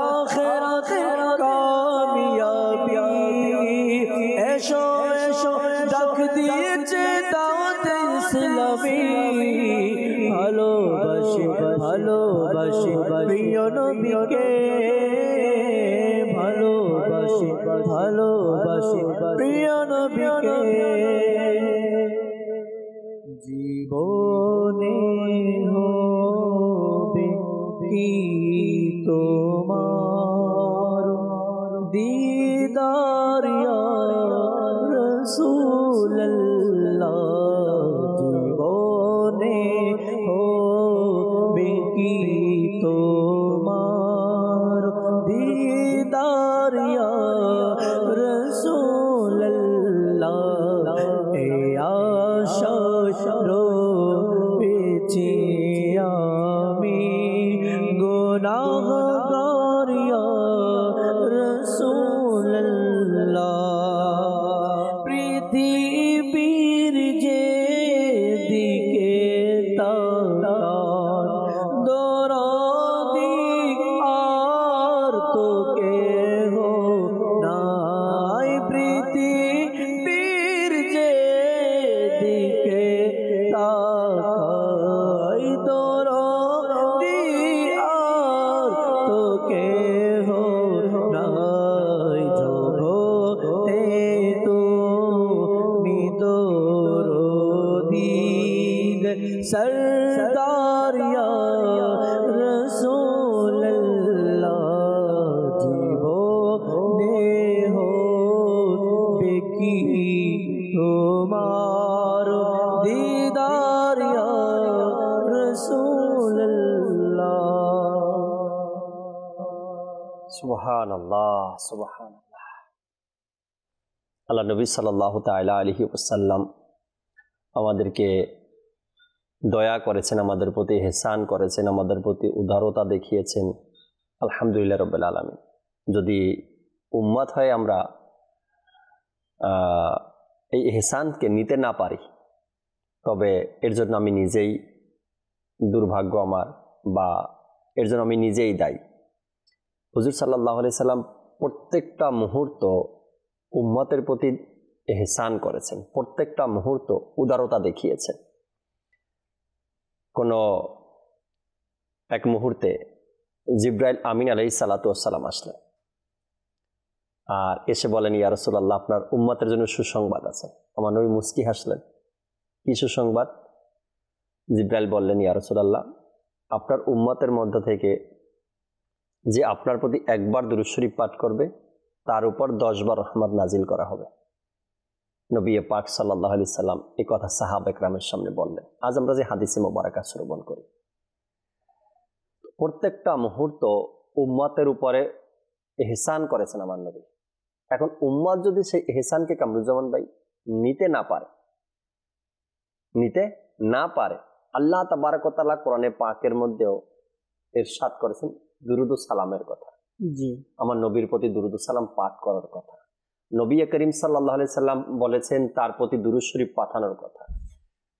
আখিরাতের কামিয়াবি এসো এসো ডাক দিয়েছে দাওয়াত ইসলামী ভালোবাসি ভালোবাসি প্রিয় নবীকে ভালোবাসি ভালোবাসি প্রিয় নবীকে জীবনে হবে কি তোমার দিদার ইয়া রাসূলুল্লাহ জীবনে হবে কি তোমার দিদার ইয়া রাসূলুল্লাহ এ আশা রয়েছি আমি গুনাহগার ইয়া রাসূলুল্লাহ পৃথিবীর যে দিকে তাকান দরদি আর তো কেহ নাই পৃথিবীর যে দিকে তাকাই দরদি আর তো কেহ নাই জগতে তুমি দরদি सरदार या रसूलल्लाह जीवने हो बेकी तुम्हार दीदार या रसूलल्लाह সুবহানাল্লাহ সুবহানাল্লাহ। আল্লাহ নবী সাল্লাল্লাহু তাআলা আলাইহি ওয়াসাল্লাম আমাদেরকে দয়া করেছেন, আমাদের প্রতি ইহসান করেছেন, আমাদের প্রতি উদারতা দেখিয়েছেন। আলহামদুলিল্লাহ রাব্বিল আলামিন। যদি উম্মত হয়ে আমরা এই ইহসানকে নিতে না পারি তবে এর জন্য আমি নিজেই দুর্ভাগ্য আমার, বা এর জন্য আমি নিজেই দায়ী। হুজুর সাল্লাল্লাহু আলাইহি সাল্লাম প্রত্যেকটা মুহূর্ত উম্মতের প্রতি ইহসান করেছেন, প্রত্যেকটা মুহূর্ত উদারতা দেখিয়েছেন। কোনো এক মুহূর্তে জিব্রাইল আমিন আলাইহিস সালাতু ওয়াস সালাম আসলেন আর এসে বলেন, ইয়া রাসূলুল্লাহ, আপনার উম্মতের জন্য সুসংবাদ আছে। আমার নবী মুস্কি হাসলেন। কি সুসংবাদ? জিব্রাইল বললেন, ইয়া রাসূলুল্লাহ, আপনার উম্মতের মধ্য থেকে যে আপনার প্রতি একবার দুরূদ শরীফ পাঠ করবে তার উপর 10 বার রহমত নাজিল করা হবে। নবী পাক সাল্লাল্লাহু আলাইহি সাল্লাম এই কথা সাহাবা ইকরামের সামনে বললেন। আজ আমরা যে হাদিসে মোবারকা শ্রবণ করি, প্রত্যেকটা মুহূর্ত উম্মতের উপরে ইহসান করেছেন আমার নবী। এখন উম্মত যদি সেই ইহসানকে কামরুজ্জামান ভাই নিতে না পারে, আল্লাহ তাবারক ওয়া তাআলা কোরআনে পাকের মধ্যেও ইরশাদ করেছেন দুরুদ ও সালামের কথা। জি, আমার নবীর প্রতি দুরুদ ও সালাম পাঠ করার কথা। নবী করিম সাল্লাল্লাহু আলাইহি সাল্লাম বলেছেন তার প্রতি দুরূদ শরীফ পাঠানোর কথা।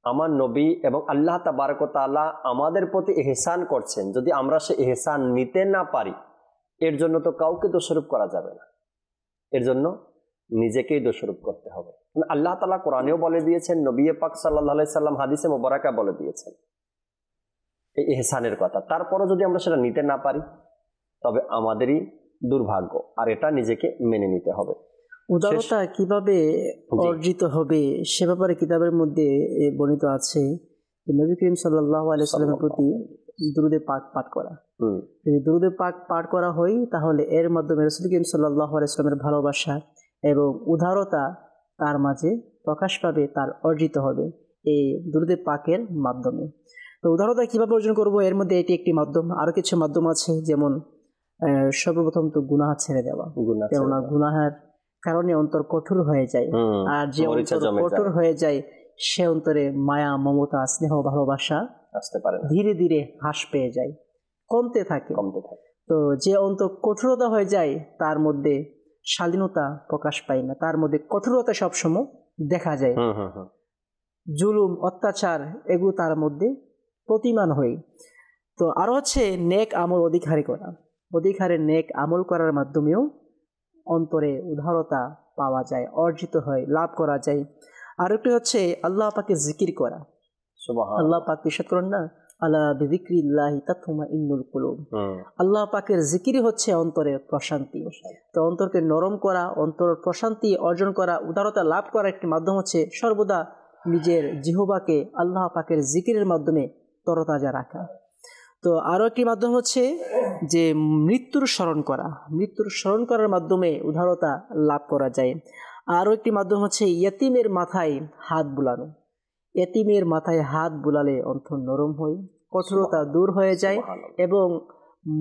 আমার নবী এবং আল্লাহ তাবারক ওয়া তাআলা আমাদের প্রতি ইহসান করছেন, যদি আমরা সে ইহসান নিতে না পারি এর জন্য তো কাউকে দোষারোপ করা যাবে না, এর জন্য নিজেকেই দোষারোপ করতে হবে। আল্লাহ তাআলা কোরআনেও বলে দিয়েছেন, নবী পাক সাল্লাল্লাহু আলাইহি সাল্লাম হাদিসে মুবারাকা বলে দিয়েছেন এই ইহসানের কথা। তারপরও যদি আমরা সেটা নিতে না পারি তবে আমাদেরই দুর্ভাগ্য, আর এটা নিজেকে মেনে নিতে হবে। উদারতা কিভাবে অর্জিত হবে সে ব্যাপারে কিতাবের মধ্যে বর্ণিত আছে যে নবী করিম সাল্লাল্লাহু আলাইহি ওয়াসাল্লামের প্রতি দুরূদে পাক পাঠ করা। যদি দুরূদে পাক পাঠ করা হয় তাহলে এর মাধ্যমে রাসূল করিম সাল্লাল্লাহু আলাইহি ওয়াসাল্লামের ভালোবাসা এবং উদারতা তার মাঝে প্রকাশ পাবে, তার অর্জিত হবে এই দুরূদে পাকের মাধ্যমে। তো উদারতা কিভাবে অর্জন করব, এর মধ্যে এটি একটি মাধ্যম। আরো কিছু মাধ্যম আছে, যেমন সর্বপ্রথম তো গুনাহ ছেড়ে দেওয়া, কেননা গুনাহের কারণে অন্তর কঠোর হয়ে যায়, আর যে অন্তর কঠোর হয়ে যায় সে অন্তরে মায়া, মমতা, স্নেহ, ভালোবাসা আসতে পারে, ধীরে ধীরে হ্রাস পেয়ে যায়, কমতে থাকে। তো যে অন্তর কঠোরতা হয়ে যায় তার মধ্যে শালীনতা প্রকাশ পায় না, তার মধ্যে কঠোরতা সবসময় দেখা যায়, জুলুম, অত্যাচার এগুলো তার মধ্যে প্রতিমান হয়। তো আরো হচ্ছে নেক আমল অধিকারী করা, অধিকারে নেক আমল করার মাধ্যমেও অন্তরে উদারতা পাওয়া যায়, অর্জিত হয়, লাভ করা যায়। আর একটি হচ্ছে আল্লাহ পাকের জিকির করা। আল্লাহ পাক ইরশাদ করেন না, আলা বিযিকরিল্লাহি তাতমাইন্নুল কুলুব। আল্লাহ পাকের জিকিরই হচ্ছে অন্তরের প্রশান্তি। তো অন্তরকে নরম করা, অন্তরের প্রশান্তি অর্জন করা, উদারতা লাভ করার একটি মাধ্যম হচ্ছে সর্বদা নিজের জিহ্বাকে আল্লাহ পাকের জিকিরের মাধ্যমে তরতাজা রাখা। তো আরো একটি মাধ্যম হচ্ছে যে মৃত্যুর স্মরণ করা, মৃত্যুর স্মরণ করার মাধ্যমে উদারতা লাভ করা যায়। আরো একটি মাধ্যম হচ্ছে ইয়তিমের মাথায় হাত বুলানো। ইয়তিমের মাথায় হাত বুলালে অন্তর নরম হয়, কঠোরতা দূর হয়ে যায় এবং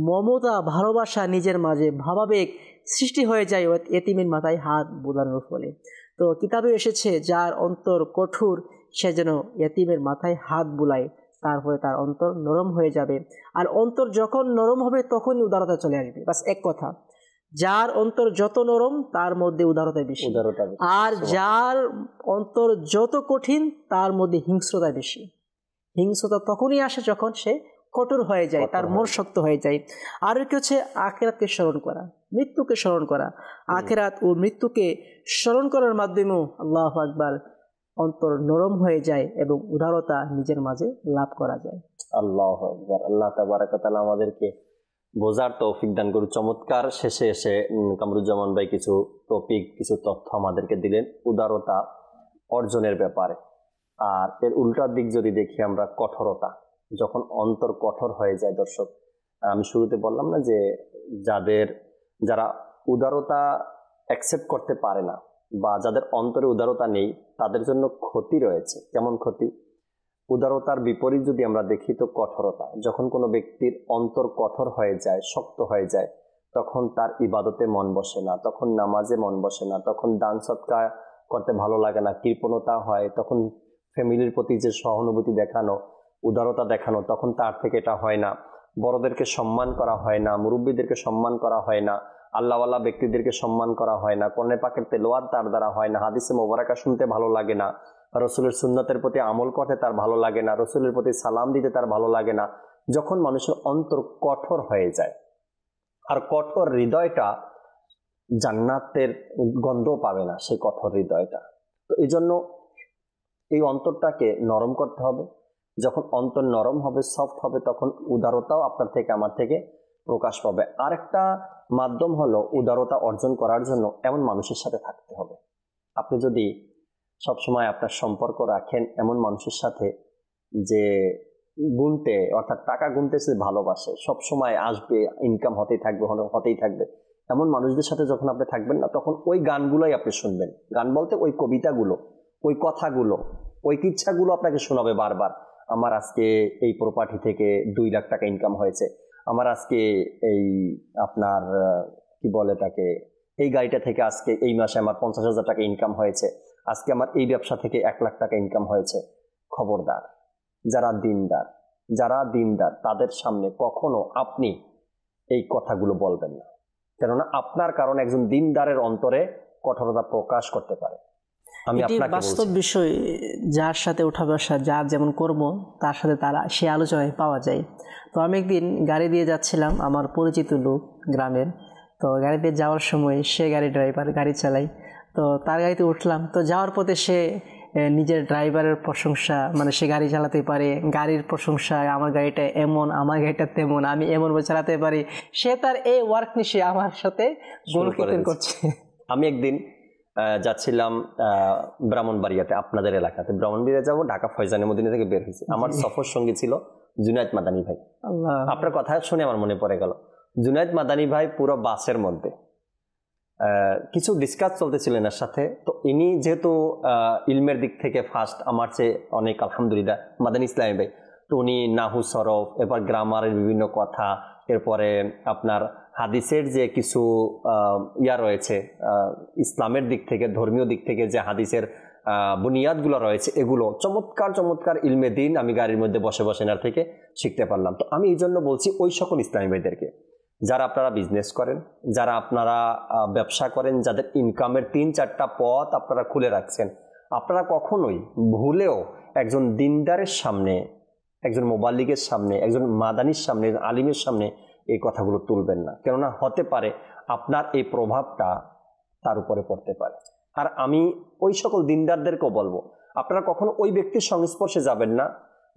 মমতা, ভালোবাসা নিজের মাঝে ভাবাবেগ সৃষ্টি হয়ে যায় ইয়তিমের মাথায় হাত বুলানোর ফলে। তো কিতাবে এসেছে যার অন্তর কঠোর সে যেন ইয়তিমের মাথায় হাত বুলায়, তারপরে তার অন্তর নরম হয়ে যাবে। আর অন্তর যখন নরম হবে তখনই উদারতা চলে আসবে। বাস এক কথা, যার অন্তর যত নরম তার মধ্যে উদারতা বেশি, আর যার অন্তর যত কঠিন তার মধ্যে হিংস্রতা বেশি। হিংস্রতা তখনই আসে যখন সে কঠোর হয়ে যায়, তার মন শক্ত হয়ে যায়। আর কি হচ্ছে আখিরাতকে স্মরণ করা, মৃত্যুকে স্মরণ করা। আখিরাত ও মৃত্যুকে স্মরণ করার মাধ্যমেও আল্লাহু আকবার অন্তর নরম হয়ে যায় এবং উদারতা নিজের মাঝে লাভ করা যায়। আল্লাহু আকবার। আল্লাহ তাবারাক ওয়া তাআলা আমাদেরকে বোঝার তৌফিক দান করুন। চমৎকার শেষে এসে কামরুজ্জামান ভাই কিছু টপিক, কিছু তথ্য আমাদেরকে দিলেন উদারতা অর্জনের ব্যাপারে। আর এর উল্টার দিক যদি দেখি আমরা, কঠোরতা, যখন অন্তর কঠোর হয়ে যায়। দর্শক, আমি শুরুতে বললাম না যে যারা উদারতা অ্যাকসেপ্ট করতে পারে না বা যাদের অন্তরে উদারতা নেই তাদের জন্য ক্ষতি রয়েছে। কেমন ক্ষতি? উদারতার বিপরীত যদি আমরা দেখি তো কঠোরতা। যখন কোনো ব্যক্তির অন্তর কঠোর হয়ে যায়, শক্ত হয়ে যায়, তখন তার ইবাদতে মন বসে না, তখন নামাজে মন বসে না, তখন দান সৎকার করতে ভালো লাগে না, কৃপণতা হয়, তখন ফ্যামিলির প্রতি যে সহানুভূতি দেখানো, উদারতা দেখানো, তখন তার থেকে এটা হয় না। বড়দেরকে সম্মান করা হয় না, মুরব্বীদেরকে সম্মান করা হয় না, আল্লাহওয়ালা ব্যক্তিদেরকে সম্মান করা হয় না, কোরআন পাকের তেলাওয়াত তার দ্বারা হয় না, হাদিসে মোবারকা শুনতে ভালো লাগে না, রসুলের সুন্নতের প্রতি আমল করতে তার ভালো লাগে না, রসুলের প্রতি সালাম দিতে তার ভালো লাগে না। যখন মানুষের অন্তর কঠোর হয়ে যায়, আর কঠোর হৃদয়টা জান্নাতের গন্ধ পাবে না, সেই কঠোর হৃদয়টা। তো এই জন্য এই অন্তরটাকে নরম করতে হবে। যখন অন্তর নরম হবে, সফট হবে, তখন উদারতাও আপনার থেকে আমার থেকে প্রকাশ পাবে। আরেকটা মাধ্যম হলো উদারতা অর্জন করার জন্য এমন মানুষের সাথে থাকতে হবে। আপনি যদি সবসময় আপনার সম্পর্ক রাখেন এমন মানুষের সাথে যে গুনতে, অর্থাৎ টাকা গুনতে সে ভালোবাসে, সবসময় আসবে, ইনকাম হতেই থাকবে, এমন মানুষদের সাথে যখন আপনি থাকবেন না, তখন ওই গানগুলোই আপনি শুনবেন। গান বলতে ওই কবিতাগুলো, ওই কথাগুলো, ওই কিচ্ছাগুলো আপনাকে শোনাবে বারবার। আমার আজকে এই প্রপার্টি থেকে 2 লাখ টাকা ইনকাম হয়েছে, আমার আজকে এই আপনার কি বলে তাকে, এই গাড়িটা থেকে আজকে এই মাসে আমার 50,000 টাকা ইনকাম হয়েছে, আজকে আমার এই ব্যবসা থেকে 1 লাখ টাকা ইনকাম হয়েছে। খবরদার, যারা দিনদার তাদের সামনে কখনো আপনি এই কথাগুলো বলবেন না, কেননা আপনার কারণে একজন দিনদারের অন্তরে কঠোরতা প্রকাশ করতে পারে। আমি আপনাকে বাস্তব বিষয়, যার সাথে উঠা বসা, যার যেমন কর্ম তার সাথে সে আলোচনায় পাওয়া যায়। তো আমি একদিন গাড়ি দিয়ে যাচ্ছিলাম, আমার পরিচিত লোক গ্রামের। তো গাড়িতে যাওয়ার সময় সে ড্রাইভার, গাড়ি চালাই, তো তার গাড়িতে উঠলাম। তো যাওয়ার পথে সে নিজের ড্রাইভারের প্রশংসা, মানে সে গাড়ি চালাতে পারে, গাড়ির প্রশংসা, আমার গাড়িটা এমন, আমার গাড়িটা তেমন, আমি এমনভাবে চালাতে পারি, সে তার এই ওয়ার্ক নিয়ে আমার সাথে গুণকীর্তন করছে। আমি একদিন যাচ্ছিলাম ব্রাহ্মণবাড়িয়াতে, আপনাদের এলাকাতে। ব্রাহ্মণবাড়িয়া যাবো, ঢাকা ফয়জানে মদিনা থেকে বের হয়েছি। আমার সফর সঙ্গী ছিল জুনায়েদ মাদানী ভাই। আপনার কথা শুনে আমার মনে পড়ে গেল, জুনায়েদ মাদানী ভাই পুরো বাসের মধ্যে কিছু ডিসকাস চলতেছিল এনার সাথে। তো ইনি যেহেতু ইলমের দিক থেকে ফার্স্ট, আমার চেয়ে অনেক আলহামদুলিল্লাহ, মাদানী ইসলামী ভাই। তো উনি নাহু সরফ, এরপর গ্রামারের বিভিন্ন কথা, এরপরে আপনার হাদিসের যে কিছু রয়েছে ইসলামের দিক থেকে, ধর্মীয় দিক থেকে যে হাদিসের বুনিয়াদগুলো রয়েছে, এগুলো চমৎকার চমৎকার ইলমে দিন আমি গাড়ির মধ্যে বসে বসে এনার থেকে শিখতে পারলাম। তো আমি এই জন্য বলছি ওই সকল ইসলামী ভাইদেরকে, যারা আপনারা বিজনেস করেন, যারা আপনারা ব্যবসা করেন, যাদের ইনকামের 3-4টা পথ আপনারা খুলে রাখছেন, আপনারা কখনোই ভুলেও একজন দিনদারের সামনে, একজন মোবাল্লিগের সামনে, একজন মাদানির সামনে, আলিমের সামনে এই কথাগুলো তুলবেন না। কেননা হতে পারে আপনার এই প্রভাবটা তার উপরে পড়তে পারে। আর আমি ওই সকল দিনদারদেরকেও বলবো, আপনারা কখনো ওই ব্যক্তির সংস্পর্শে যাবেন না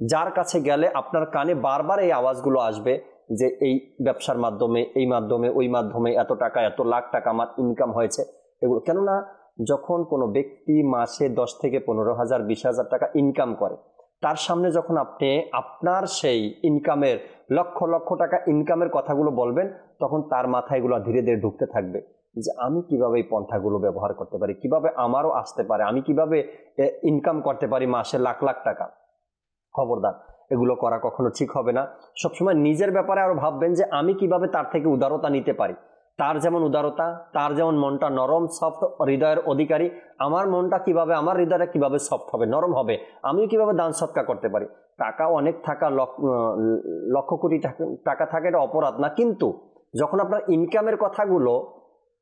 যার কাছে গেলে আপনার কানে বারবার এই আওয়াজগুলো আসবে যে এই ব্যবসার মাধ্যমে, এই মাধ্যমে, ওই মাধ্যমে এত টাকা, এত লাখ টাকা আমার ইনকাম হয়েছে, এগুলো। কেননা যখন কোনো ব্যক্তি মাসে 10 থেকে 15,000, 20,000 টাকা ইনকাম করে, তার সামনে যখন আপনি আপনার সেই ইনকামের লক্ষ লক্ষ টাকা ইনকামের কথাগুলো বলবেন, তখন তার মাথায় এগুলো ধীরে ধীরে ঢুকতে থাকবে যে আমি কিভাবে এই পন্থাগুলো ব্যবহার করতে পারি, কিভাবে আমারও আসতে পারে, আমি কিভাবে ইনকাম করতে পারি মাসে লাখ লাখ টাকা। খবরদার, এগুলো করা কখনো ঠিক হবে না। সবসময় নিজের ব্যাপারে আরো ভাববেন যে আমি কিভাবে তার থেকে উদারতা নিতে পারি। তার যেমন উদারতা, তার যেমন মনটা নরম সফট হৃদয়ের অধিকারী, আমার মনটা কিভাবে, আমার হৃদয়টা কিভাবে সফট হবে, নরম হবে, আমিও কিভাবে দান সৎকার করতে পারি। টাকা অনেক থাকা, লক্ষ কোটি টাকা থাকা এটা অপরাধ না, কিন্তু যখন আপনার ইনকামের কথাগুলো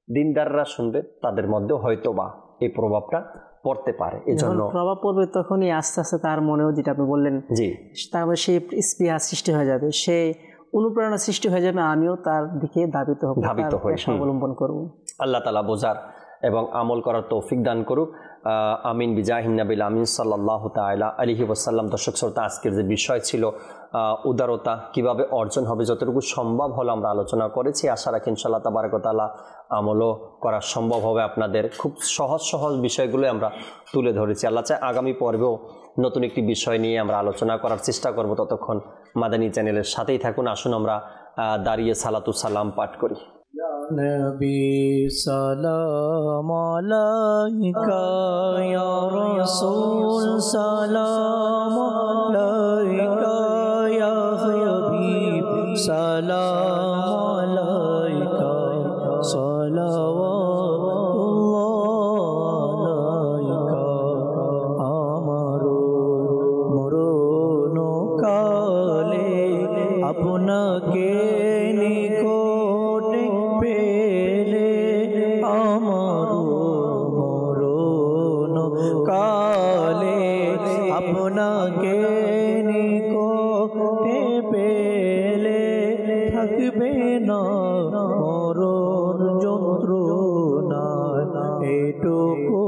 দিনদাররা শুনবে, তাদের মধ্যে হয়তো বা এই প্রভাবটা পড়তে পারে। এই জন্য প্রভাব পড়বে তখনই আস্তে আস্তে তার মনেও, যেটা আপনি বললেন, জি, তার মধ্যে সেই স্পৃহা সৃষ্টি হয়ে যাবে, সে অনুপ্রেরণা সৃষ্টি হয়ে যাবে, আমিও তার দিকে ধাবিত হব, অবলম্বন করব। আল্লাহ তাআলা বোঝার এবং আমল করার তৌফিক দান করুক। আমিন বিজাহিন নবিল আমিন সাল্লাল্লাহু তাআলা আলাইহি ওয়াসাল্লাম। দর্শক শ্রোতা, আজকের যে বিষয় ছিল উদারতা কিভাবে অর্জন হবে, যতটুকু সম্ভব হলো আমরা আলোচনা করেছি। আশা রাখি ইনশাআল্লাহ তাবারক ওয়া তাআলা আমলও করা সম্ভব হবে আপনাদের। খুব সহজ সহজ বিষয়গুলো আমরা তুলে ধরেছি। আল্লাহ চায় আগামী পর্বেও নতুন একটি বিষয় নিয়ে আমরা আলোচনা করার চেষ্টা করব। ততক্ষণ মাদানী চ্যানেলের সাথেই থাকুন। আসুন আমরা দাঁড়িয়ে সালাতু সালাম পাঠ করি। নবী সালাম আলাইকা ইয়া রাসূল সালাম আলাইকা ইয়া হাবিব সালাম আলাইকা সালাওয়াতুল্লাহ আলাইকা। আমার মরণ কালে আপনাকে নিকটে পেলে, আমার মরণ কালে আপনাকে নিকটে পেলে, থাকবে না মরণ যন্ত্রণা, এটুকু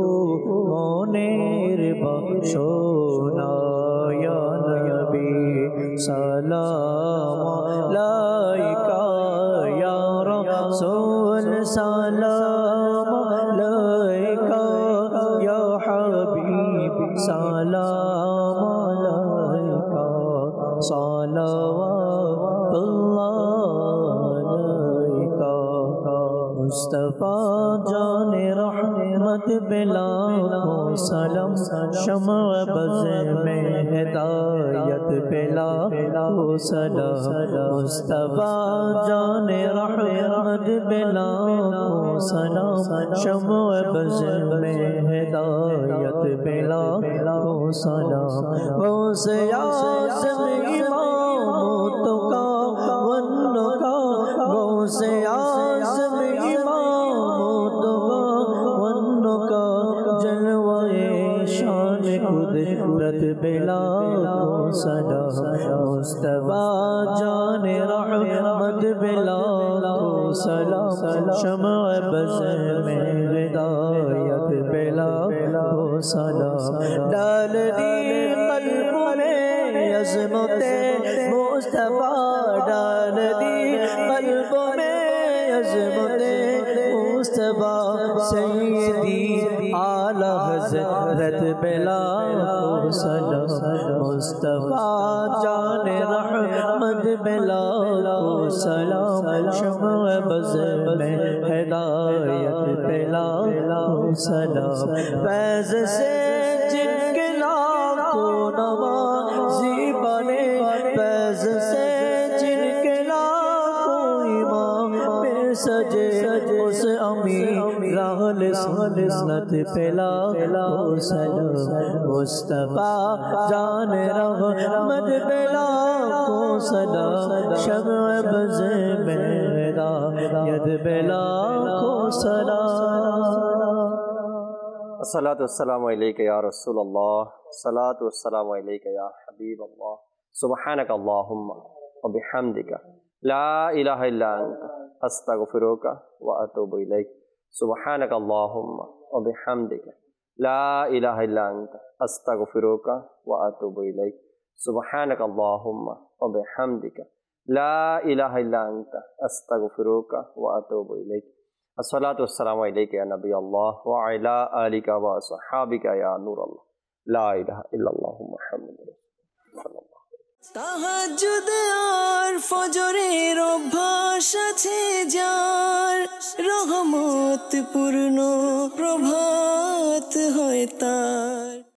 মনের বাসনা। ইয়া নবী সালাম আলাইকা ইয়া রাসূল সালাম আলাইকা ইয়া হাবিব সালাম আলাইকা সালাওয়াতুল্লাহ আলাইকা। মুস্তাফা জানে রহমত বেলাখো সালাম, शम्अ बज़ में हिदायत बेलाखो सलाम। मुस्तफा जाने रहमत बेलाखो सलाम, शम्अ बज़ में हिदायत बेलाखो सलाम। गौसे आज़म इमामों का वन्नो का, गौसे आज़म इमामों का वन्नो का, जलवाए शान कुदरत बेलाखो सलाम। मुस्तफा जाने रहमत बेलाखो सलाम, शम्अ बज़ में हिदायत बेलाखो सलाम। डाल दी क़ल्ब में अज़मते मुस्तफा, डाल दी क़ल्ब में अज़मते मुस्तफा। सैयदी आला हज़रत बिलाल को सलाम, मुस्तफा जाने रहमत बिलाल को सलाम, शम्अ बज़ में हिदायत बिलाल को सलाम, फैज़ से जिनके लाखों नवाज़ी बने, फैज़ से जिनके लाखों इमाम पे सजे, उस अमीर राहल सुन्नत बिलाल को सलाम, मुस्तफा जान रहमत बिलाल को सलाम, शम्अ बज़ में हिदायत बिलाल को सलाम। अस्सलातु वस्सलामु अलैका या रसूलल्लाह, सलातु वस्सलामु अलैका या हबीबल्लाह, सुब्हानका अल्लाहुम्मा व बिहम्दिका ला इलाहा इल्ला अंता अस्तगफिरुका व अतूबु इलैक, सुब्हानका अल्लाहुम्मा व बिहम्दिका ला इलाहा इल्ला अंता अस्तगफिरुका व अतूबु इलैक, सुब्हानका अल्लाहुम्मा व बिहम्दिका ला इलाहा इल्ला अंता अस्तगफिरुका व अतूबु इलैक। अस्सलातु वस्सलामु अलैका या नबी अल्लाह व अला आलिका व असहाबिका या नूर अल्लाह, ला इलाहा इल्लल्लाह मुहम्मदुर रासूलुल्लाह। তাহাজ্জুদ আর ফজরের অভ্যাস আছে যার, রহমত পূর্ণ প্রভাত হয় তার।